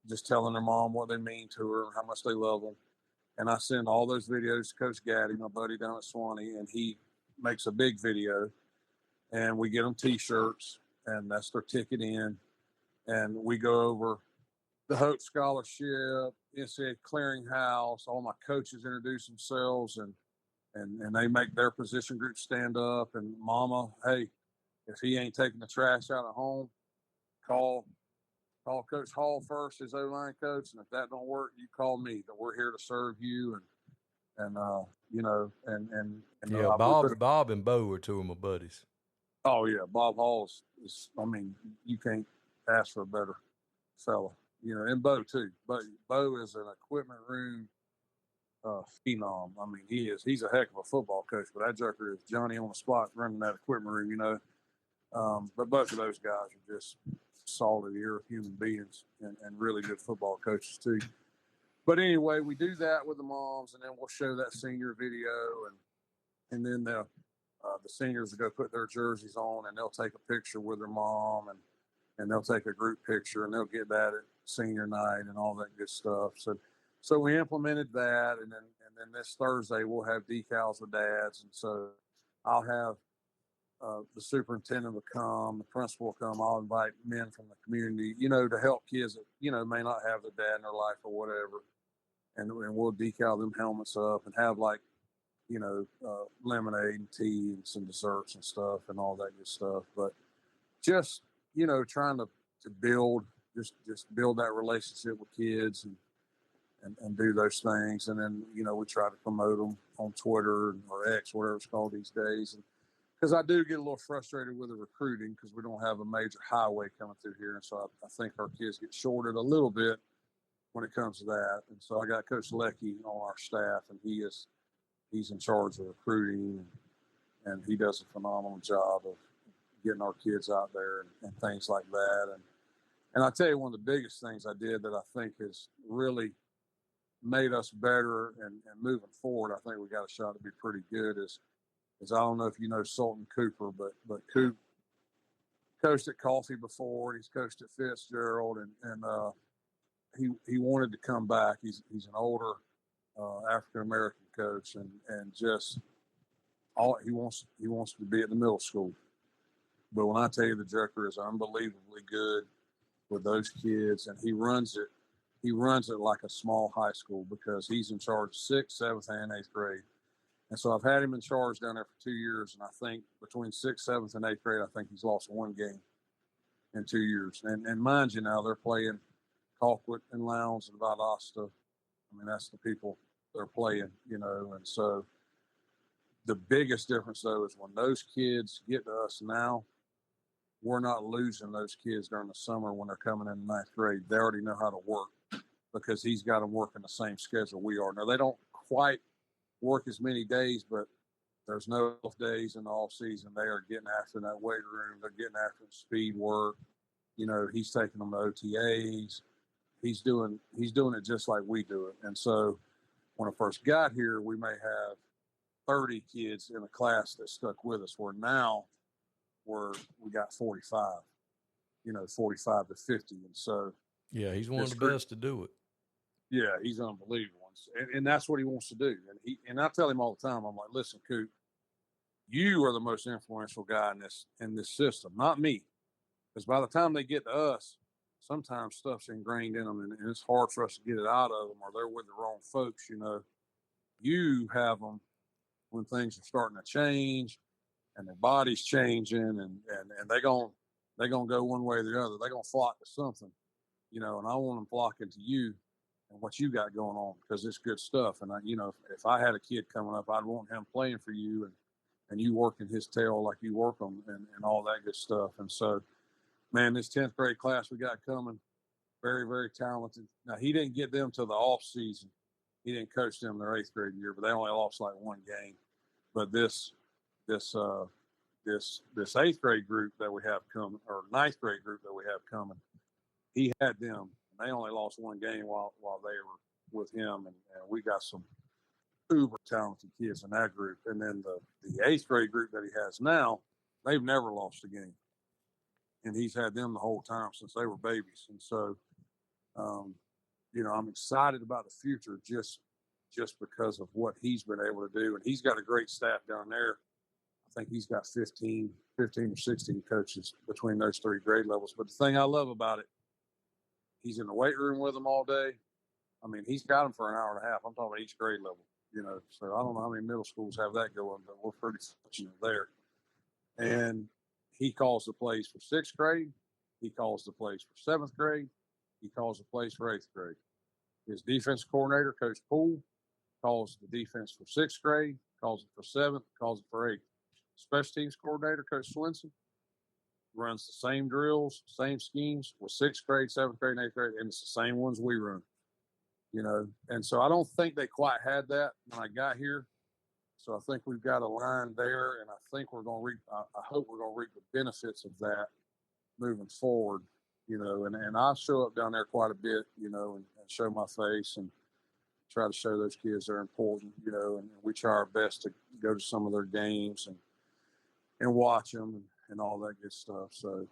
just telling their mom what they mean to her and how much they love them. And I send all those videos to Coach Gaddy, my buddy down at Swanee, and he makes a big video. And we get them T-shirts, and that's their ticket in. And we go over the Hope Scholarship, NCAA Clearinghouse. All my coaches introduce themselves, and they make their position group stand up. And Mama, hey, if he ain't taking the trash out at home, call Coach Hall first, his O-line coach. And if that don't work, you call me. That we're here to serve you. and you know, and Yeah, we put. Bob and Bo were two of my buddies. Oh yeah, Bob Hall is. I mean, you can't ask for a better fella. You know, and Bo too. But Bo is an equipment room phenom. I mean, he's a heck of a football coach, but that joker is Johnny on the spot running that equipment room, you know. But both of those guys are just solid ear human beings and really good football coaches too. But anyway, we do that with the moms, and then we'll show that senior video, and then the seniors will go put their jerseys on, and they'll take a picture with their mom, and they'll take a group picture, and they'll get that at senior night and all that good stuff. So we implemented that, and then this Thursday we'll have decals with dads, and so I'll have the superintendent will come, the principal will come. I'll invite men from the community, you know, to help kids that may not have their dad in their life or whatever, and we'll decal them helmets up and have like lemonade and tea and some desserts and stuff and all that good stuff. But just trying to build just build that relationship with kids and do those things. And then, we try to promote them on Twitter or X, whatever it's called these days. And because I do get a little frustrated with the recruiting because we don't have a major highway coming through here. And so I think our kids get shorted a little bit when it comes to that. And so I got Coach Lecky on our staff, and he's in charge of recruiting, and he does a phenomenal job of getting our kids out there and things like that. And I tell you, one of the biggest things I did that I think has really made us better and moving forward, I think we got a shot to be pretty good is I don't know if you know Sultan Cooper, but Coop coached at Coffee before, and he's coached at Fitzgerald, and he wanted to come back. He's an older African American coach, and just all he wants to be at the middle school. But when I tell you, the Joker is unbelievably good with those kids, and he runs it like a small high school because he's in charge of 6th, 7th, and 8th grade. And so I've had him in charge down there for 2 years, and I think between 6th, 7th, and 8th grade, I think he's lost one game in 2 years. And mind you, now they're playing Colquitt and Lowndes and Valdosta. I mean, that's the people they're playing, and so the biggest difference, though, is when those kids get to us now, we're not losing those kids during the summer when they're coming in the 9th grade. They already know how to work because he's got them working the same schedule we are. Now, they don't quite work as many days, but there's no off days in the off season. They are getting after that weight room. They're getting after the speed work. He's taking them to OTAs. He's doing it just like we do it. And so when I first got here, we may have 30 kids in a class that stuck with us, where now we got 45, 45 to 50. And so, yeah, he's one of the best to do it. Yeah, he's unbelievable. And that's what he wants to do. And I tell him all the time, I'm like, listen, Coop, you are the most influential guy in this system, not me. Because by the time they get to us, sometimes stuff's ingrained in them, and it's hard for us to get it out of them, or they're with the wrong folks. You have them when things are starting to change, and their body's changing, and they're gonna go one way or the other. They're gonna flock to something, and I want them flocking to you and what you got going on, because it's good stuff. And if I had a kid coming up, I'd want him playing for you and you working his tail like you work them and all that good stuff. And so, man, this 10th grade class we got coming, very, very talented. Now, he didn't get them to the off season. He didn't coach them their 8th grade year, but they only lost like one game. But this 8th grade group that we have coming, or 9th grade group that we have coming, he had them. They only lost one game while they were with him, and we got some uber talented kids in that group. And then the 8th grade group that he has now, they've never lost a game, and he's had them the whole time since they were babies. And so, I'm excited about the future just because of what he's been able to do. And he's got a great staff down there. I think he's got 15 or 16 coaches between those 3 grade levels. But the thing I love about it, he's in the weight room with them all day. I mean, he's got them for an hour and a half. I'm talking about each grade level, So I don't know how many middle schools have that going, but we're pretty fortunate there. And he calls the plays for 6th grade. He calls the plays for 7th grade. He calls the plays for 8th grade. His defense coordinator, Coach Poole, calls the defense for 6th grade, calls it for 7th, calls it for 8th. Special teams coordinator, Coach Swinson, runs the same drills, same schemes with 6th grade, 7th grade, and 8th grade, and it's the same ones we run. And so I don't think they quite had that when I got here. So I think we've got a line there, and I think we're going to reap. I hope we're going to reap the benefits of that moving forward. And I show up down there quite a bit, and show my face and try to show those kids they're important, and we try our best to go to some of their games and watch them and all that good stuff. So,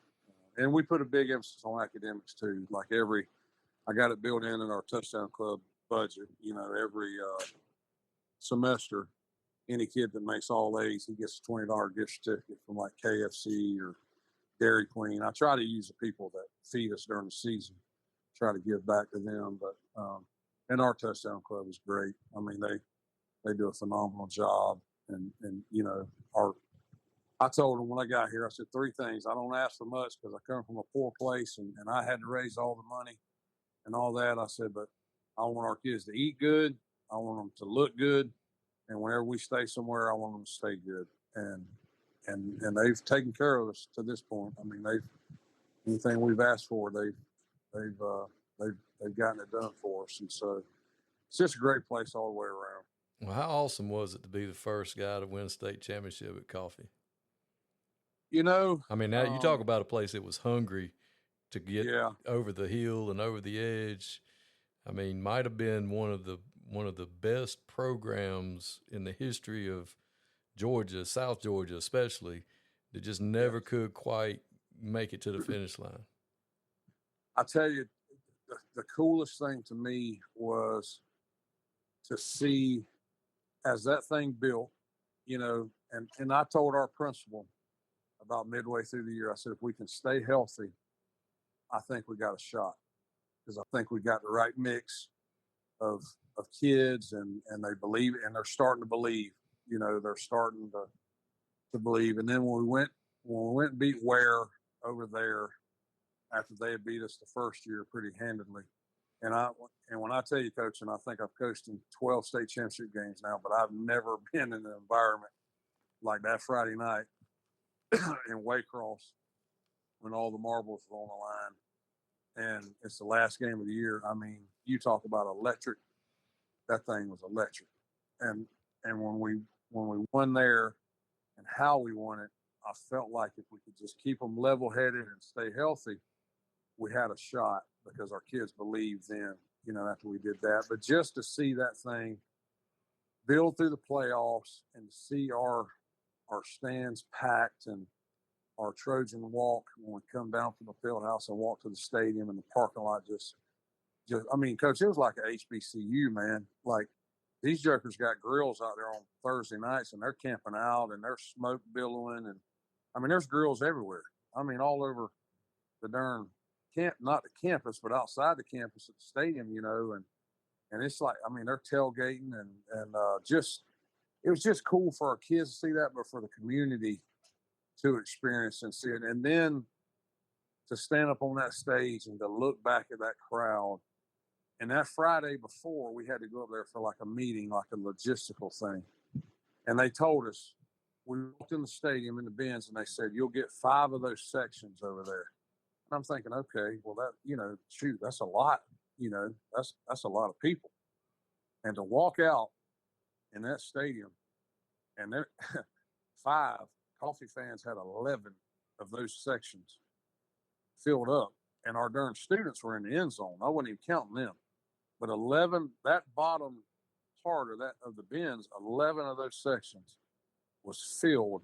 and we put a big emphasis on academics too. Like I got it built in our touchdown club budget. Every semester, any kid that makes all A's, he gets a $20 gift certificate from like KFC or Dairy Queen. I try to use the people that feed us during the season, try to give back to them. But and our touchdown club is great. I mean, they do a phenomenal job. And I told them when I got here, I said 3 things. I don't ask for much because I come from a poor place and I had to raise all the money and all that. I said, but I want our kids to eat good. I want them to look good. And whenever we stay somewhere, I want them to stay good. And they've taken care of us to this point. I mean, anything we've asked for, they've gotten it done for us. And so it's just a great place all the way around. Well, how awesome was it to be the first guy to win a state championship at Coffee? I mean, now you talk about a place that was hungry to get over the hill and over the edge. I mean, might have been one of the best programs in the history of Georgia, South Georgia especially, that just never could quite make it to the finish line. I tell you, the coolest thing to me was to see as that thing built, and I told our principal about midway through the year, I said, if we can stay healthy, I think we got a shot, because I think we got the right mix of kids and they believe, and they're starting to believe, they're starting to believe. And then when we went and beat Ware over there after they had beat us the first year pretty handedly. And when I tell you, Coach, and I think I've coached in 12 state championship games now, but I've never been in an environment like that Friday night in Waycross when all the marbles were on the line. And it's the last game of the year. I mean, you talk about electric. That thing was electric. And when we won there and how we won it, I felt like if we could just keep them level-headed and stay healthy, we had a shot, because our kids believed then, after we did that. But just to see that thing build through the playoffs and to see our stands packed and our Trojan walk when we come down from the field house and walk to the stadium and the parking lot, just I mean, Coach, it was like a HBCU, man. Like, these jokers got grills out there on Thursday nights and they're camping out and they're smoke billowing. And I mean, there's grills everywhere. I mean, all over the darn camp, not the campus, but outside the campus at the stadium, and it's like, I mean, they're tailgating and just, it was just cool for our kids to see that, but for the community to experience and see it. And then to stand up on that stage and to look back at that crowd. And that Friday before, we had to go up there for like a meeting, like a logistical thing. And they told us, we walked in the stadium in the bins and they said, you'll get 5 of those sections over there. And I'm thinking, okay, well, that, shoot, that's a lot, that's a lot of people. And to walk out in that stadium and there 5 Coffee fans had 11 of those sections filled up, and our darn students were in the end zone. I wasn't even counting them, but 11, that bottom part of the bins, 11 of those sections was filled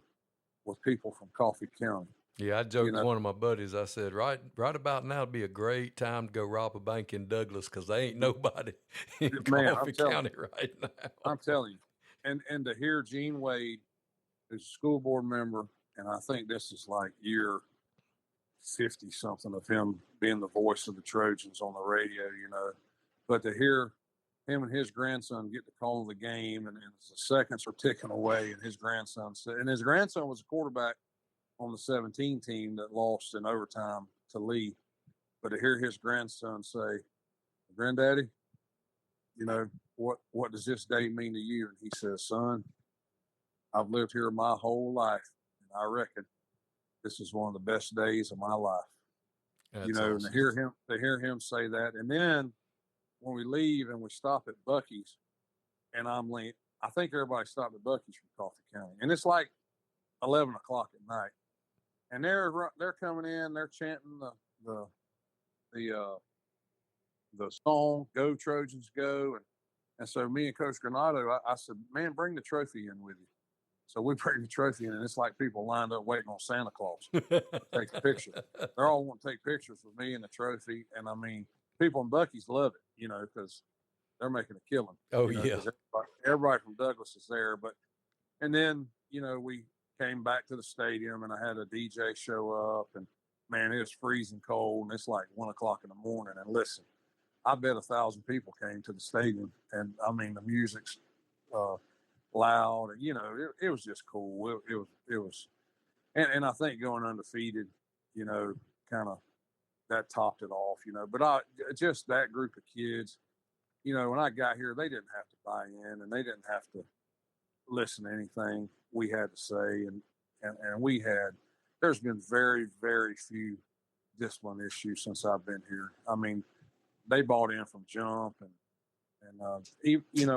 with people from Coffee County. Yeah, I joked with one of my buddies. I said, right about now would be a great time to go rob a bank in Douglas, because there ain't nobody in Coffee County right now. I'm telling you. And to hear Gene Wade, who's a school board member, and I think this is like year 50-something of him being the voice of the Trojans on the radio, but to hear him and his grandson get to call the game, and the seconds are ticking away, and his grandson was a quarterback on the 17 team that lost in overtime to Lee. But to hear his grandson say, Granddaddy, what does this day mean to you? And he says, son, I've lived here my whole life, and I reckon this is one of the best days of my life. That's And awesome. to hear him say that. And then when we leave and we stop at Buc-ee's, and I think everybody stopped at Buc-ee's from Coffee County, and it's like 11 o'clock at night, and they're coming in, they're chanting the song "Go Trojans Go," and so me and Coach Granado, I said, man, bring the trophy in with you. So we bring the trophy in, and it's like people lined up waiting on Santa Claus to take a picture. They're all wanting to take pictures with me and the trophy, and I mean, people in Buc-ee's love it, because they're making a killing. Oh, yeah. Everybody from Douglas is there, and then we came back to the stadium, and I had a DJ show up, and man, it was freezing cold, and it's like 1 o'clock in the morning. And listen, I bet 1,000 people came to the stadium, and I mean the music's loud, and it was just cool. It was, and I think going undefeated, kind of that topped it off, But just that group of kids, when I got here, they didn't have to buy in, and they didn't have to listen to anything we had to say, and there's been very, very few discipline issues since I've been here. I mean, they bought in from jump, and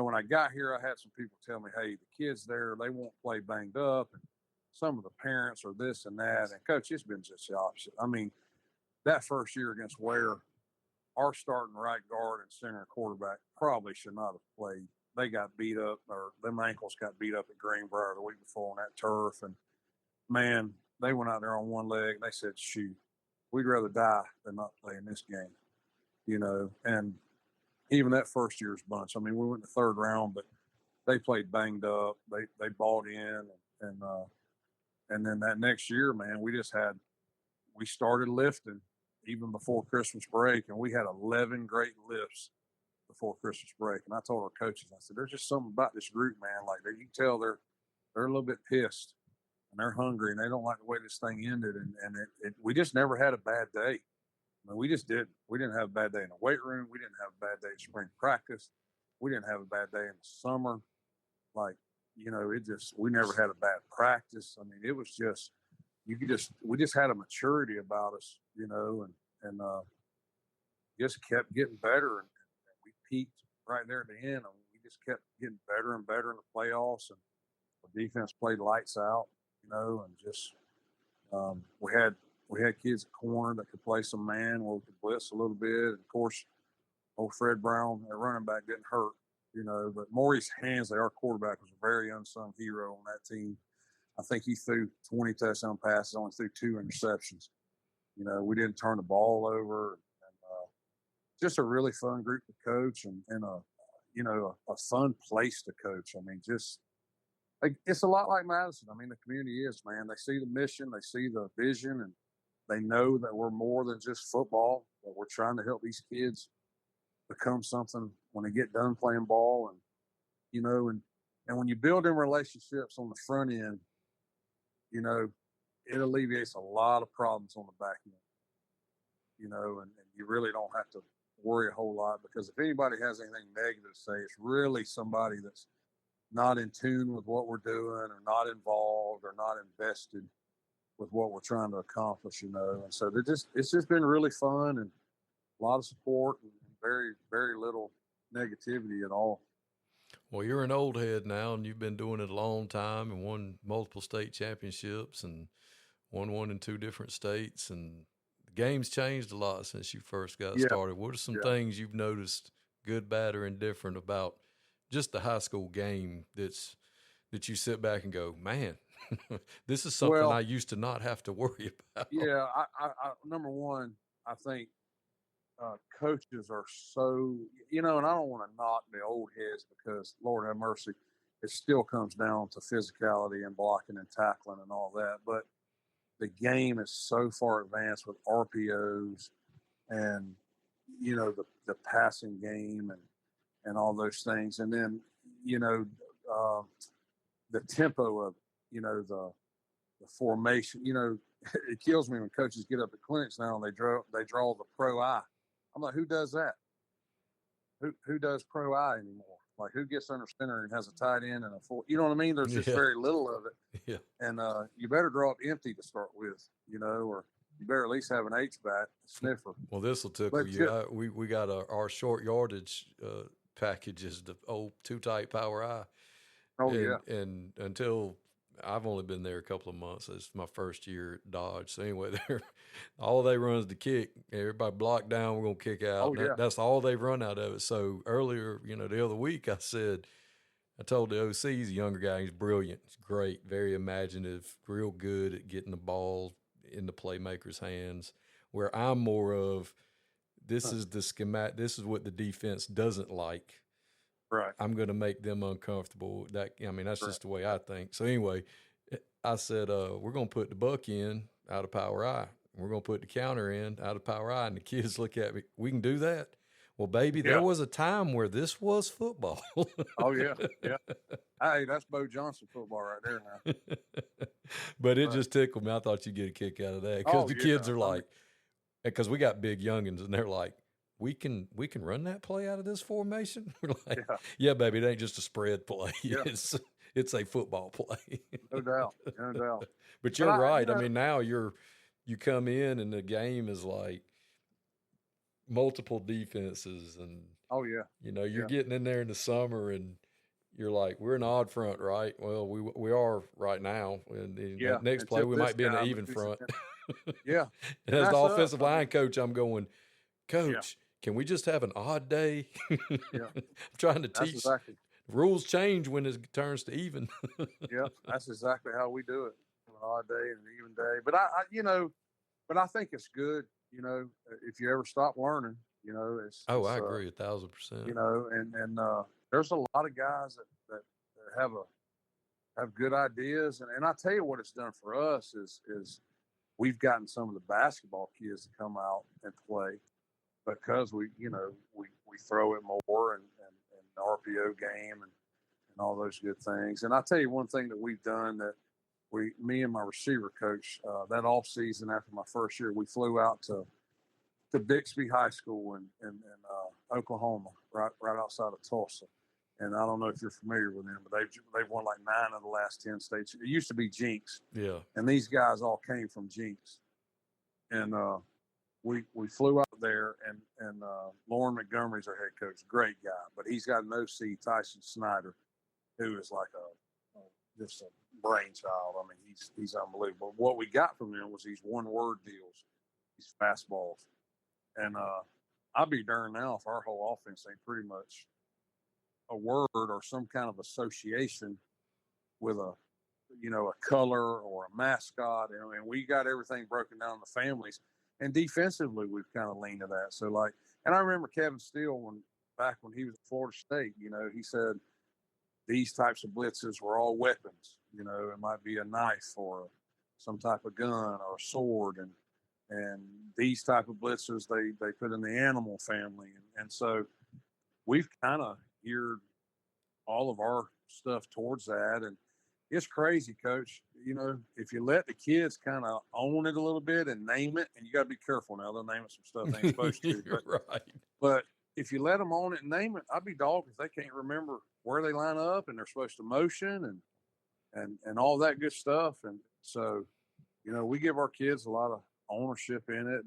when I got here, I had some people tell me, hey, the kids there, they won't play banged up, and some of the parents are this and that. And Coach, it's been just the opposite. I mean, that first year against Ware, our starting right guard and center quarterback probably should not have played. They got beat up, or them ankles got beat up at Greenbrier the week before on that turf. And man, they went out there on one leg. And they said, shoot, we'd rather die than not play in this game, and even that first year's bunch. I mean, we went in the third round, but they played banged up. They bought in, and then that next year, man, we started lifting even before Christmas break, and we had 11 great lifts before Christmas break. And I told our coaches, I said, there's just something about this group, man. Like, you can tell they're a little bit pissed, and they're hungry, and they don't like the way this thing ended. And we just never had a bad day. I mean, we just didn't. We didn't have a bad day in the weight room. We didn't have a bad day at spring practice. We didn't have a bad day in the summer. Like, we never had a bad practice. I mean, it was just, we just had a maturity about us, and just kept getting better. And we peaked right there at the end. I mean, we just kept getting better and better in the playoffs, and the defense played lights out, and just, we had kids at corner that could play some man where we could blitz a little bit. And of course, old Fred Brown, their running back, didn't hurt, but Maurice Hansley, our quarterback, was a very unsung hero on that team. I think he threw 20 touchdown passes, only threw 2 interceptions. We didn't turn the ball over. And just a really fun group to coach, and a fun place to coach. I mean, just it's a lot like Madison. I mean, the community is, man. They see the mission, they see the vision, and they know that we're more than just football, that we're trying to help these kids become something when they get done playing ball. And when you build them relationships on the front end, it alleviates a lot of problems on the back end, and you really don't have to worry a whole lot, because if anybody has anything negative to say, it's really somebody that's not in tune with what we're doing, or not involved, or not invested with what we're trying to accomplish, and so it's just been really fun, and a lot of support, and very, very little negativity at all. Well, you're an old head now, and you've been doing it a long time, and won multiple state championships, and won one in 2 different states, and the game's changed a lot since you first got started. What are some things you've noticed, good, bad, or indifferent, about just the high school game that you sit back and go, man, this is something I used to not have to worry about? Yeah, I number one, I think coaches are so, and I don't want to knock the old heads, because Lord have mercy, it still comes down to physicality and blocking and tackling and all that. But the game is so far advanced with RPOs, and the passing game, and all those things, and then the tempo of the formation. It kills me when coaches get up at clinics now and they draw the pro eye. I'm like, who does that? who does pro I anymore? Like who gets under center and has a tight end and a full? You know what I mean? There's just Yeah. very little of it. Yeah. And you better draw it empty to start with, or you better at least have an H-back sniffer. Well, this will tickle you. We got our short yardage packages, the old too tight power I. Oh, and, yeah. And until I've only been there a couple of months. It's my first year at Dodge. So anyway, all they run is the kick. Everybody block down. We're gonna kick out. Oh, yeah. That's all they've run out of it. So earlier, the other week, I told the OC, he's a younger guy. He's brilliant. He's great, very imaginative, real good at getting the ball in the playmaker's hands. Where I'm more of, this is the schematic. This is what the defense doesn't like. Right. I'm going to make them uncomfortable. That's just the way I think. So anyway, I said, we're going to put the buck in out of power I. We're going to put the counter in out of power I. And the kids look at me, we can do that? Well, baby, there was a time where this was football. Oh, yeah. Yeah. Hey, that's Bo Johnson football right there now. But it just tickled me. I thought you'd get a kick out of that because the kids are like, because we got big youngins and they're like, we can run that play out of this formation. We're like, yeah, baby, it ain't just a spread play. Yeah. It's a football play. No doubt. No doubt. But you're right. I mean, now you come in and the game is like multiple defenses and you're getting in there in the summer and you're like, we're an odd front, right? Well, we are right now. And the next play we might be in an even front. Yeah. And as the offensive line coach, I'm going, Coach, can we just have an odd day? I'm trying to teach. Rules change when it turns to even. Yeah, that's exactly how we do it. An odd day and an even day. But I think it's good. If you ever stop learning, I agree 1,000%. And there's a lot of guys that have good ideas. And I tell you what it's done for us is we've gotten some of the basketball kids to come out and play. Because we throw it more and the RPO game and all those good things. And I'll tell you one thing that we've done that me and my receiver coach, that off season after my first year, we flew out to Bixby High School in Oklahoma, right outside of Tulsa. And I don't know if you're familiar with them, but they've won like 9 of the last 10 states. It used to be Jinx. Yeah. And these guys all came from Jinx. And we flew out there, and Lauren Montgomery's our head coach, great guy, but he's got an OC, Tyson Snyder, who is like just a brainchild. I mean, he's unbelievable. What we got from him was these one-word deals, these fastballs, and I'll be darned now if our whole offense ain't pretty much a word or some kind of association with a color or a mascot, and we got everything broken down in the families. And defensively, we've kind of leaned to that. So, and I remember Kevin Steele back when he was at Florida State, he said these types of blitzes were all weapons. It might be a knife or some type of gun or a sword. And these type of blitzes, they put in the animal family. And so we've kind of geared all of our stuff towards that. And it's crazy, Coach. If you let the kids kind of own it a little bit and name it, and you got to be careful now. They'll name it some stuff they ain't supposed to. But if you let them own it and name it, I'd be dogged if they can't remember where they line up and they're supposed to motion and all that good stuff. And so, we give our kids a lot of ownership in it.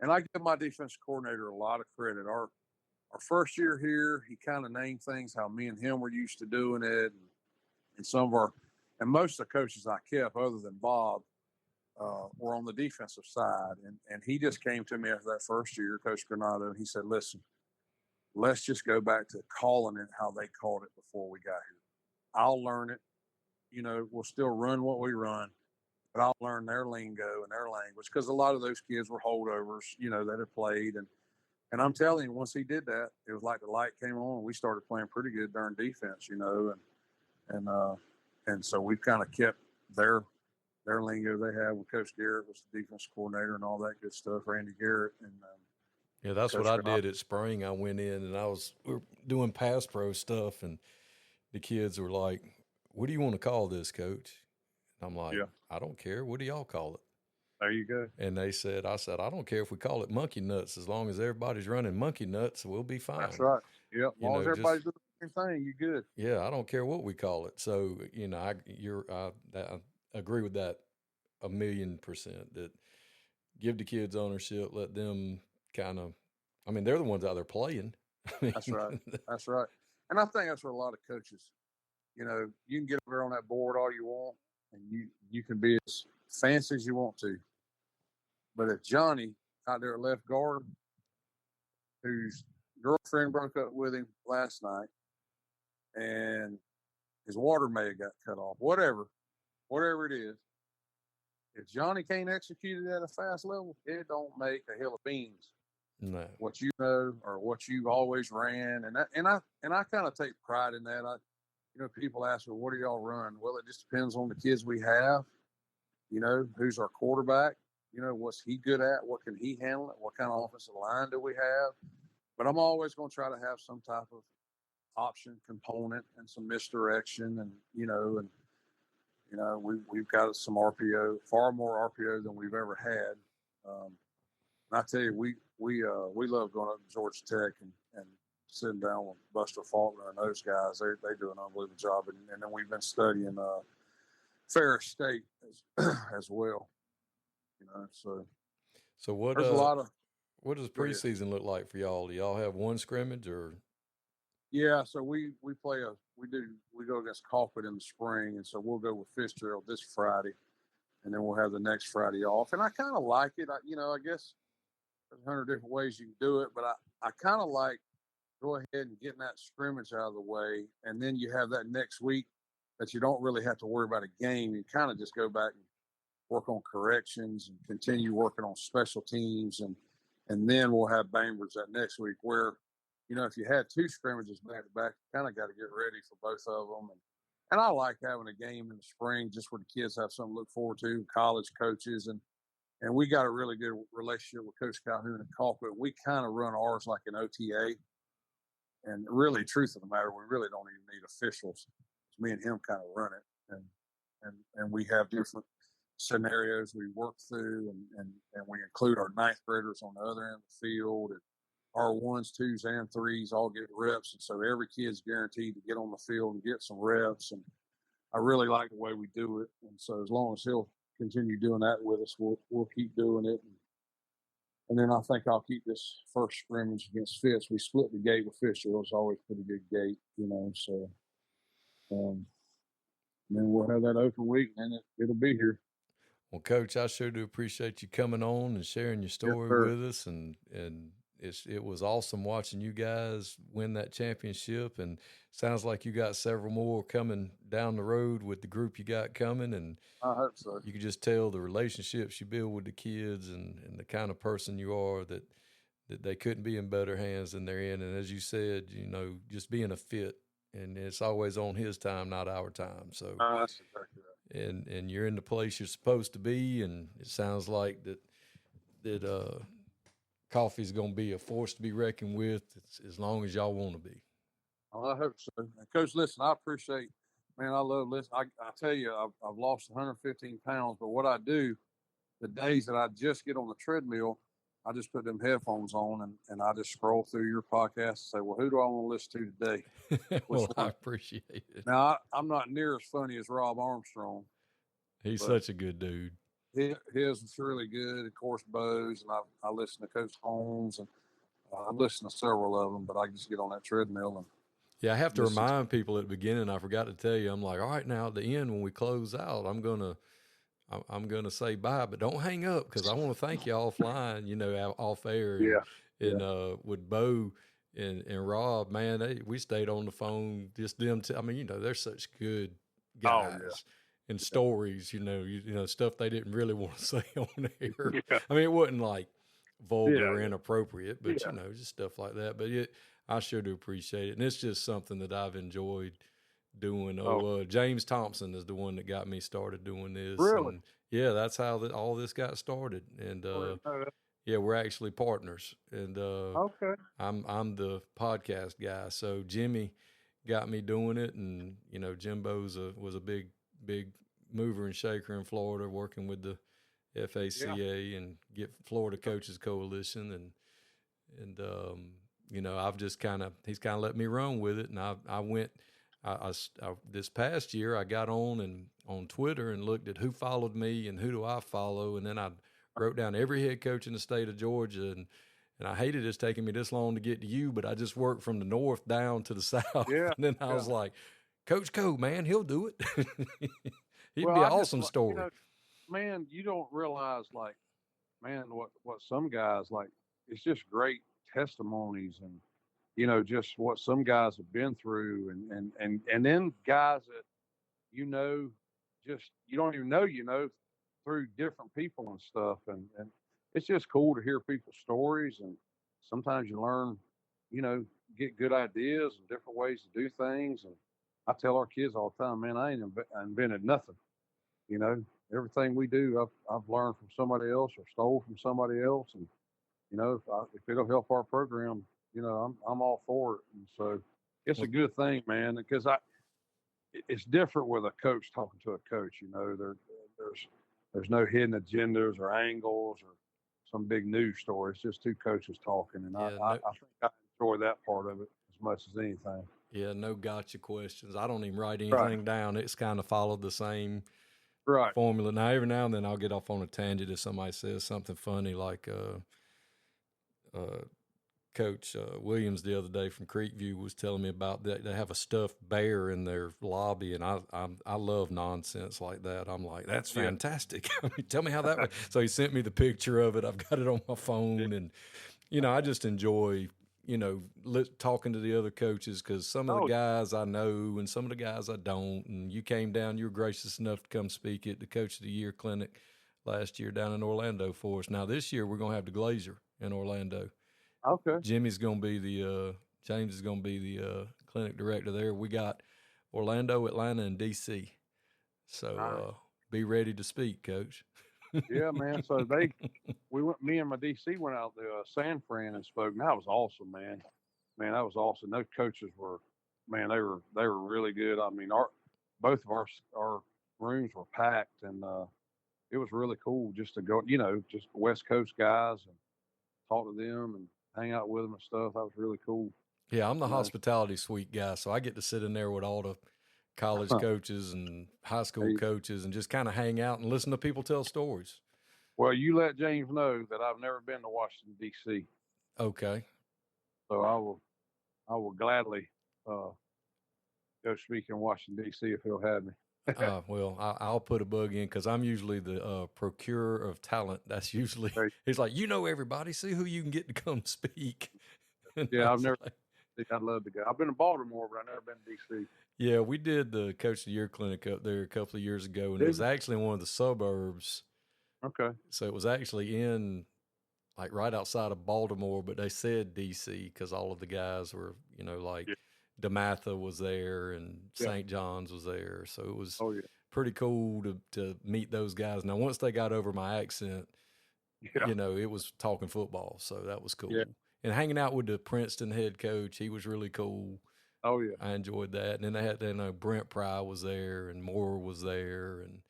And I give my defensive coordinator a lot of credit. Our first year here, he kind of named things how me and him were used to doing it. And some of our – and most of the coaches I kept, other than Bob, were on the defensive side. And he just came to me after that first year, Coach Granado, and he said, listen, let's just go back to calling it how they called it before we got here. I'll learn it. We'll still run what we run, but I'll learn their lingo and their language because a lot of those kids were holdovers, that had played. And I'm telling you, once he did that, it was like the light came on and we started playing pretty good darn defense, And so we've kind of kept their lingo they had when Coach Garrett was the defense coordinator and all that good stuff, Randy Garrett. And that's Coach what I did at spring. I went in and we were doing pass pro stuff, and the kids were like, "What do you want to call this, Coach?" And I'm like, "I don't care. What do y'all call it?" There you go. And I said, I don't care if we call it monkey nuts, as long as everybody's running monkey nuts, we'll be fine. That's right. Yep. As long as everybody's doing the same thing, you're good. Yeah, I don't care what we call it. So, I agree with that 1,000,000%. That give the kids ownership, let them kind of, they're the ones out there playing. That's right. That's right. And I think that's what a lot of coaches, you can get over on that board all you want, and you can be as fancy as you want to. But if Johnny out there at left guard, whose girlfriend broke up with him last night, and his water may have got cut off, whatever it is, if Johnny can't execute it at a fast level, it don't make a hill of beans. No. What you know or what you've always ran, and I kind of take pride in that. People ask me, what do y'all run? Well, it just depends on the kids we have. Who's our quarterback? What's he good at? What can he handle? What kind of offensive line do we have? But I'm always going to try to have some type of option component and some misdirection, and we've got some RPO, far more RPO than we've ever had. And I tell you, we love going up to Georgia Tech and sitting down with Buster Faulkner and those guys. They do an unbelievable job, and then we've been studying Ferris State as well. So what? There's a lot of. What does preseason look like for y'all? Do y'all have one scrimmage or? Yeah, so we go against Colquitt in the spring, and so we'll go with Fitzgerald this Friday, and then we'll have the next Friday off. And I kind of like it. I guess there's 100 different ways you can do it, but I kind of like go ahead and getting that scrimmage out of the way, and then you have that next week that you don't really have to worry about a game. You kind of just go back and work on corrections and continue working on special teams, and then we'll have Bainbridge that next week where, if you had two scrimmages back to back, you kind of got to get ready for both of them. And I like having a game in the spring just where the kids have something to look forward to, college coaches. And we got a really good relationship with Coach Calhoun and Colquitt. We kind of run ours like an OTA. And really, truth of the matter, we really don't even need officials. Me and him kind of run it. And we have different scenarios we work through, and we include our ninth graders on the other end of the field, and our 1s, 2s, and 3s all get reps, and so every kid's guaranteed to get on the field and get some reps. And I really like the way we do it, and so as long as he'll continue doing that with us, we'll keep doing it. And then I think I'll keep this first scrimmage against Fitz. We split the gate with Fitzgerald. It's always a pretty good gate, so and then we'll have that open week, and it'll be here. Well, Coach, I sure do appreciate you coming on and sharing your story with us, and it was awesome watching you guys win that championship, and sounds like you got several more coming down the road with the group you got coming, and I hope so. You can just tell the relationships you build with the kids and the kind of person you are that they couldn't be in better hands than they're in. And as you said, just being a fit, and it's always on his time, not our time. So that's exactly right. And you're in the place you're supposed to be, and it sounds like that coffee's going to be a force to be reckoned with as long as y'all want to be. Well, I hope so. And Coach, listen, I appreciate, man, I love listening. I tell you, I've lost 115 pounds, but what I do, the days that I just get on the treadmill, I just put them headphones on and I just scroll through your podcast and say, well, who do I want to listen to today? Well, I appreciate it. Now, I'm not near as funny as Rob Armstrong. He's such a good dude. His is really good. Of course, Bo's, and I listen to Coach Holmes, and I listen to several of them, but I just get on that treadmill. And yeah, I have to remind people at the beginning, I forgot to tell you, I'm like, all right, now at the end when we close out, I'm gonna say bye, but don't hang up because I want to thank you offline, off air. And with Bo and Rob, man, we stayed on the phone. Just them, they're such good guys. Oh, yeah. And stories, stuff they didn't really want to say on air. Yeah. It wasn't like vulgar or inappropriate, but just stuff like that. But I sure do appreciate it, and it's just something that I've enjoyed doing. James Thompson is the one that got me started doing this. Really? And that's how all this got started. And we're actually partners. And okay, I'm the podcast guy. So Jimmy got me doing it, and Jimbo was a big mover and shaker in Florida, working with the FACA and get Florida Coaches Coalition, and I've just he's kind of let me run with it, and I went. I this past year I got on Twitter and looked at who followed me and who do I follow, and then I wrote down every head coach in the state of Georgia, and I hated it's taking me this long to get to you, but I just worked from the north down to the south, and then I was like, Coach Coe, man, he'll do it. He'd be an awesome story. Man, you don't realize, like, man, what some guys, like, it's just great testimonies and, just what some guys have been through, and then guys that, just, you don't even know, through different people and stuff. And it's just cool to hear people's stories. And sometimes you learn, get good ideas and different ways to do things. And I tell our kids all the time, man, I ain't invented nothing. Everything we do, I've learned from somebody else or stole from somebody else. And, if it'll help our program, I'm all for it. And so it's a good thing, man, because it's different with a coach talking to a coach. There's no hidden agendas or angles or some big news story. It's just two coaches talking, and I think I enjoy that part of it as much as anything. Yeah, no gotcha questions. I don't even write anything down. It's kind of followed the same formula. Now, every now and then I'll get off on a tangent if somebody says something funny, like Coach Williams the other day from Creekview was telling me about that. They have a stuffed bear in their lobby, and I love nonsense like that. I'm like, that's fantastic. Tell me how that works. So he sent me the picture of it. I've got it on my phone, and I just enjoy talking to the other coaches, because some of the guys I know and some of the guys I don't. And you came down, you were gracious enough to come speak at the Coach of the Year clinic last year down in Orlando for us. Now this year we're going to have the Glazer in Orlando. Okay. James is going to be the clinic director there. We got Orlando, Atlanta, and DC. So be ready to speak, Coach. Yeah, man. So me and my DC went out to San Fran and spoke, and that was awesome, man. Man, that was awesome. Those coaches were, man, they were really good. I mean, both of our rooms were packed, and it was really cool just to go, just West Coast guys, and talk to them and hang out with them and stuff. That was really cool. Yeah, I'm the hospitality suite guy, so I get to sit in there with all the college coaches and high school coaches and just kind of hang out and listen to people tell stories. Well, you let James know that I've never been to Washington, D.C. Okay. So I will gladly go speak in Washington, D.C. if he'll have me. Well, I'll put a bug in, because I'm usually the procurer of talent. That's usually, he's like, everybody, see who you can get to come speak. Yeah, I've I'd love to go. I've been to Baltimore, but I've never been to D.C. Yeah, we did the Coach of the Year clinic up there a couple of years ago, and it was actually in one of the suburbs. Okay. So it was actually in, like, right outside of Baltimore, but they said D.C. because all of the guys were, DeMatha was there and St. John's was there. So it was pretty cool to meet those guys. Now, once they got over my accent, it was talking football. So that was cool. Yeah. And hanging out with the Princeton head coach, he was really cool. Oh, yeah. I enjoyed that. And then they had, Brent Pry was there and Moore was there. And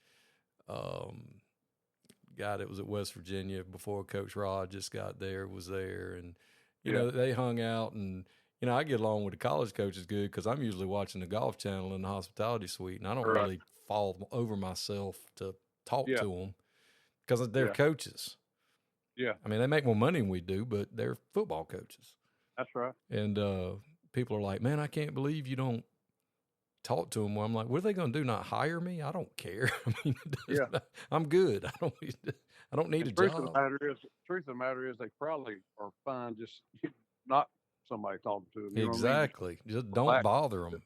guy that was at West Virginia before Coach Rod just got there was there. And, they hung out, and, I get along with the college coaches good because I'm usually watching the Golf Channel in the hospitality suite, and I don't really fall over myself to talk to them because they're coaches. Yeah. I mean, they make more money than we do, but they're football coaches. That's right. And people are like, man, I can't believe you don't talk to them. Well, I'm like, what are they going to do? Not hire me? I don't care. I mean, I'm good. I don't need a job. Truth of the matter is they probably are fine just not somebody talking to them. Exactly. I mean? Just don't bother them.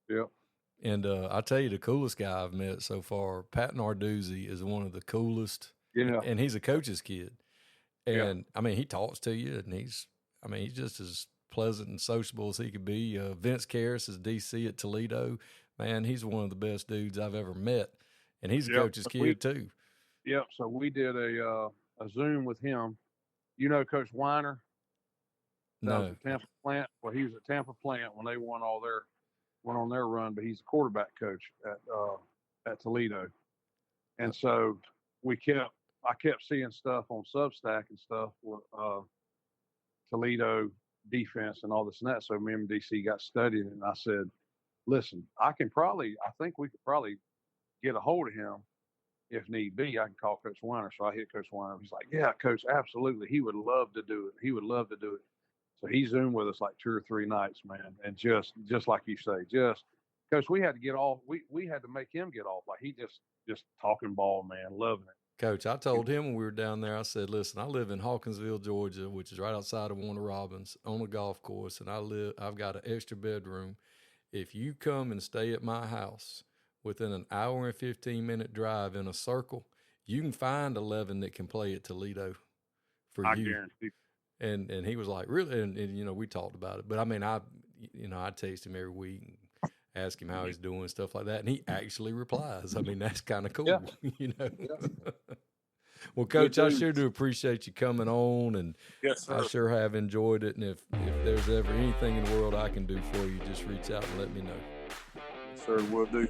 Yeah. And I tell you, the coolest guy I've met so far, Pat Narduzzi, is one of the coolest. Yeah. And he's a coach's kid. And I mean, he talks to you, and he's just as pleasant and sociable as he could be. Vince Karras is DC at Toledo. Man, he's one of the best dudes I've ever met. And he's a coach's kid too. Yep. So we did a Zoom with him. Coach Weiner? No. Was at Tampa Plant. Well, he was at Tampa Plant when they went on their run, but he's a quarterback coach at Toledo. And so we kept I kept seeing stuff on Substack and stuff with Toledo defense and all this and that. So me and DC got studying, and I said, listen, I think we could probably get a hold of him if need be. I can call Coach Weiner. So I hit Coach Weiner. He's like, yeah, Coach, absolutely. He would love to do it. He would love to do it. So he Zoomed with us like 2 or 3 nights, man. And just like you say, Coach, we had to get off. We had to make him get off. Like he just talking ball, man, loving it. Coach, I told him when we were down there, I said, listen, I live in Hawkinsville, Georgia, which is right outside of Warner Robins, on a golf course, and I've got an extra bedroom. If you come and stay at my house within an hour and 15-minute drive in a circle, you can find 11 that can play at Toledo for you. I guarantee. And he was like, really? And you know, we talked about it. But I mean, I text him every week and ask him how he's doing, stuff like that. And he actually replies. I mean, that's kind of cool, Yeah. you know? Yeah. Well, Coach, I sure do appreciate you coming on, and Yes, sir. I sure have enjoyed it. And if there's ever anything in the world I can do for you, just reach out and let me know. Sir, will do.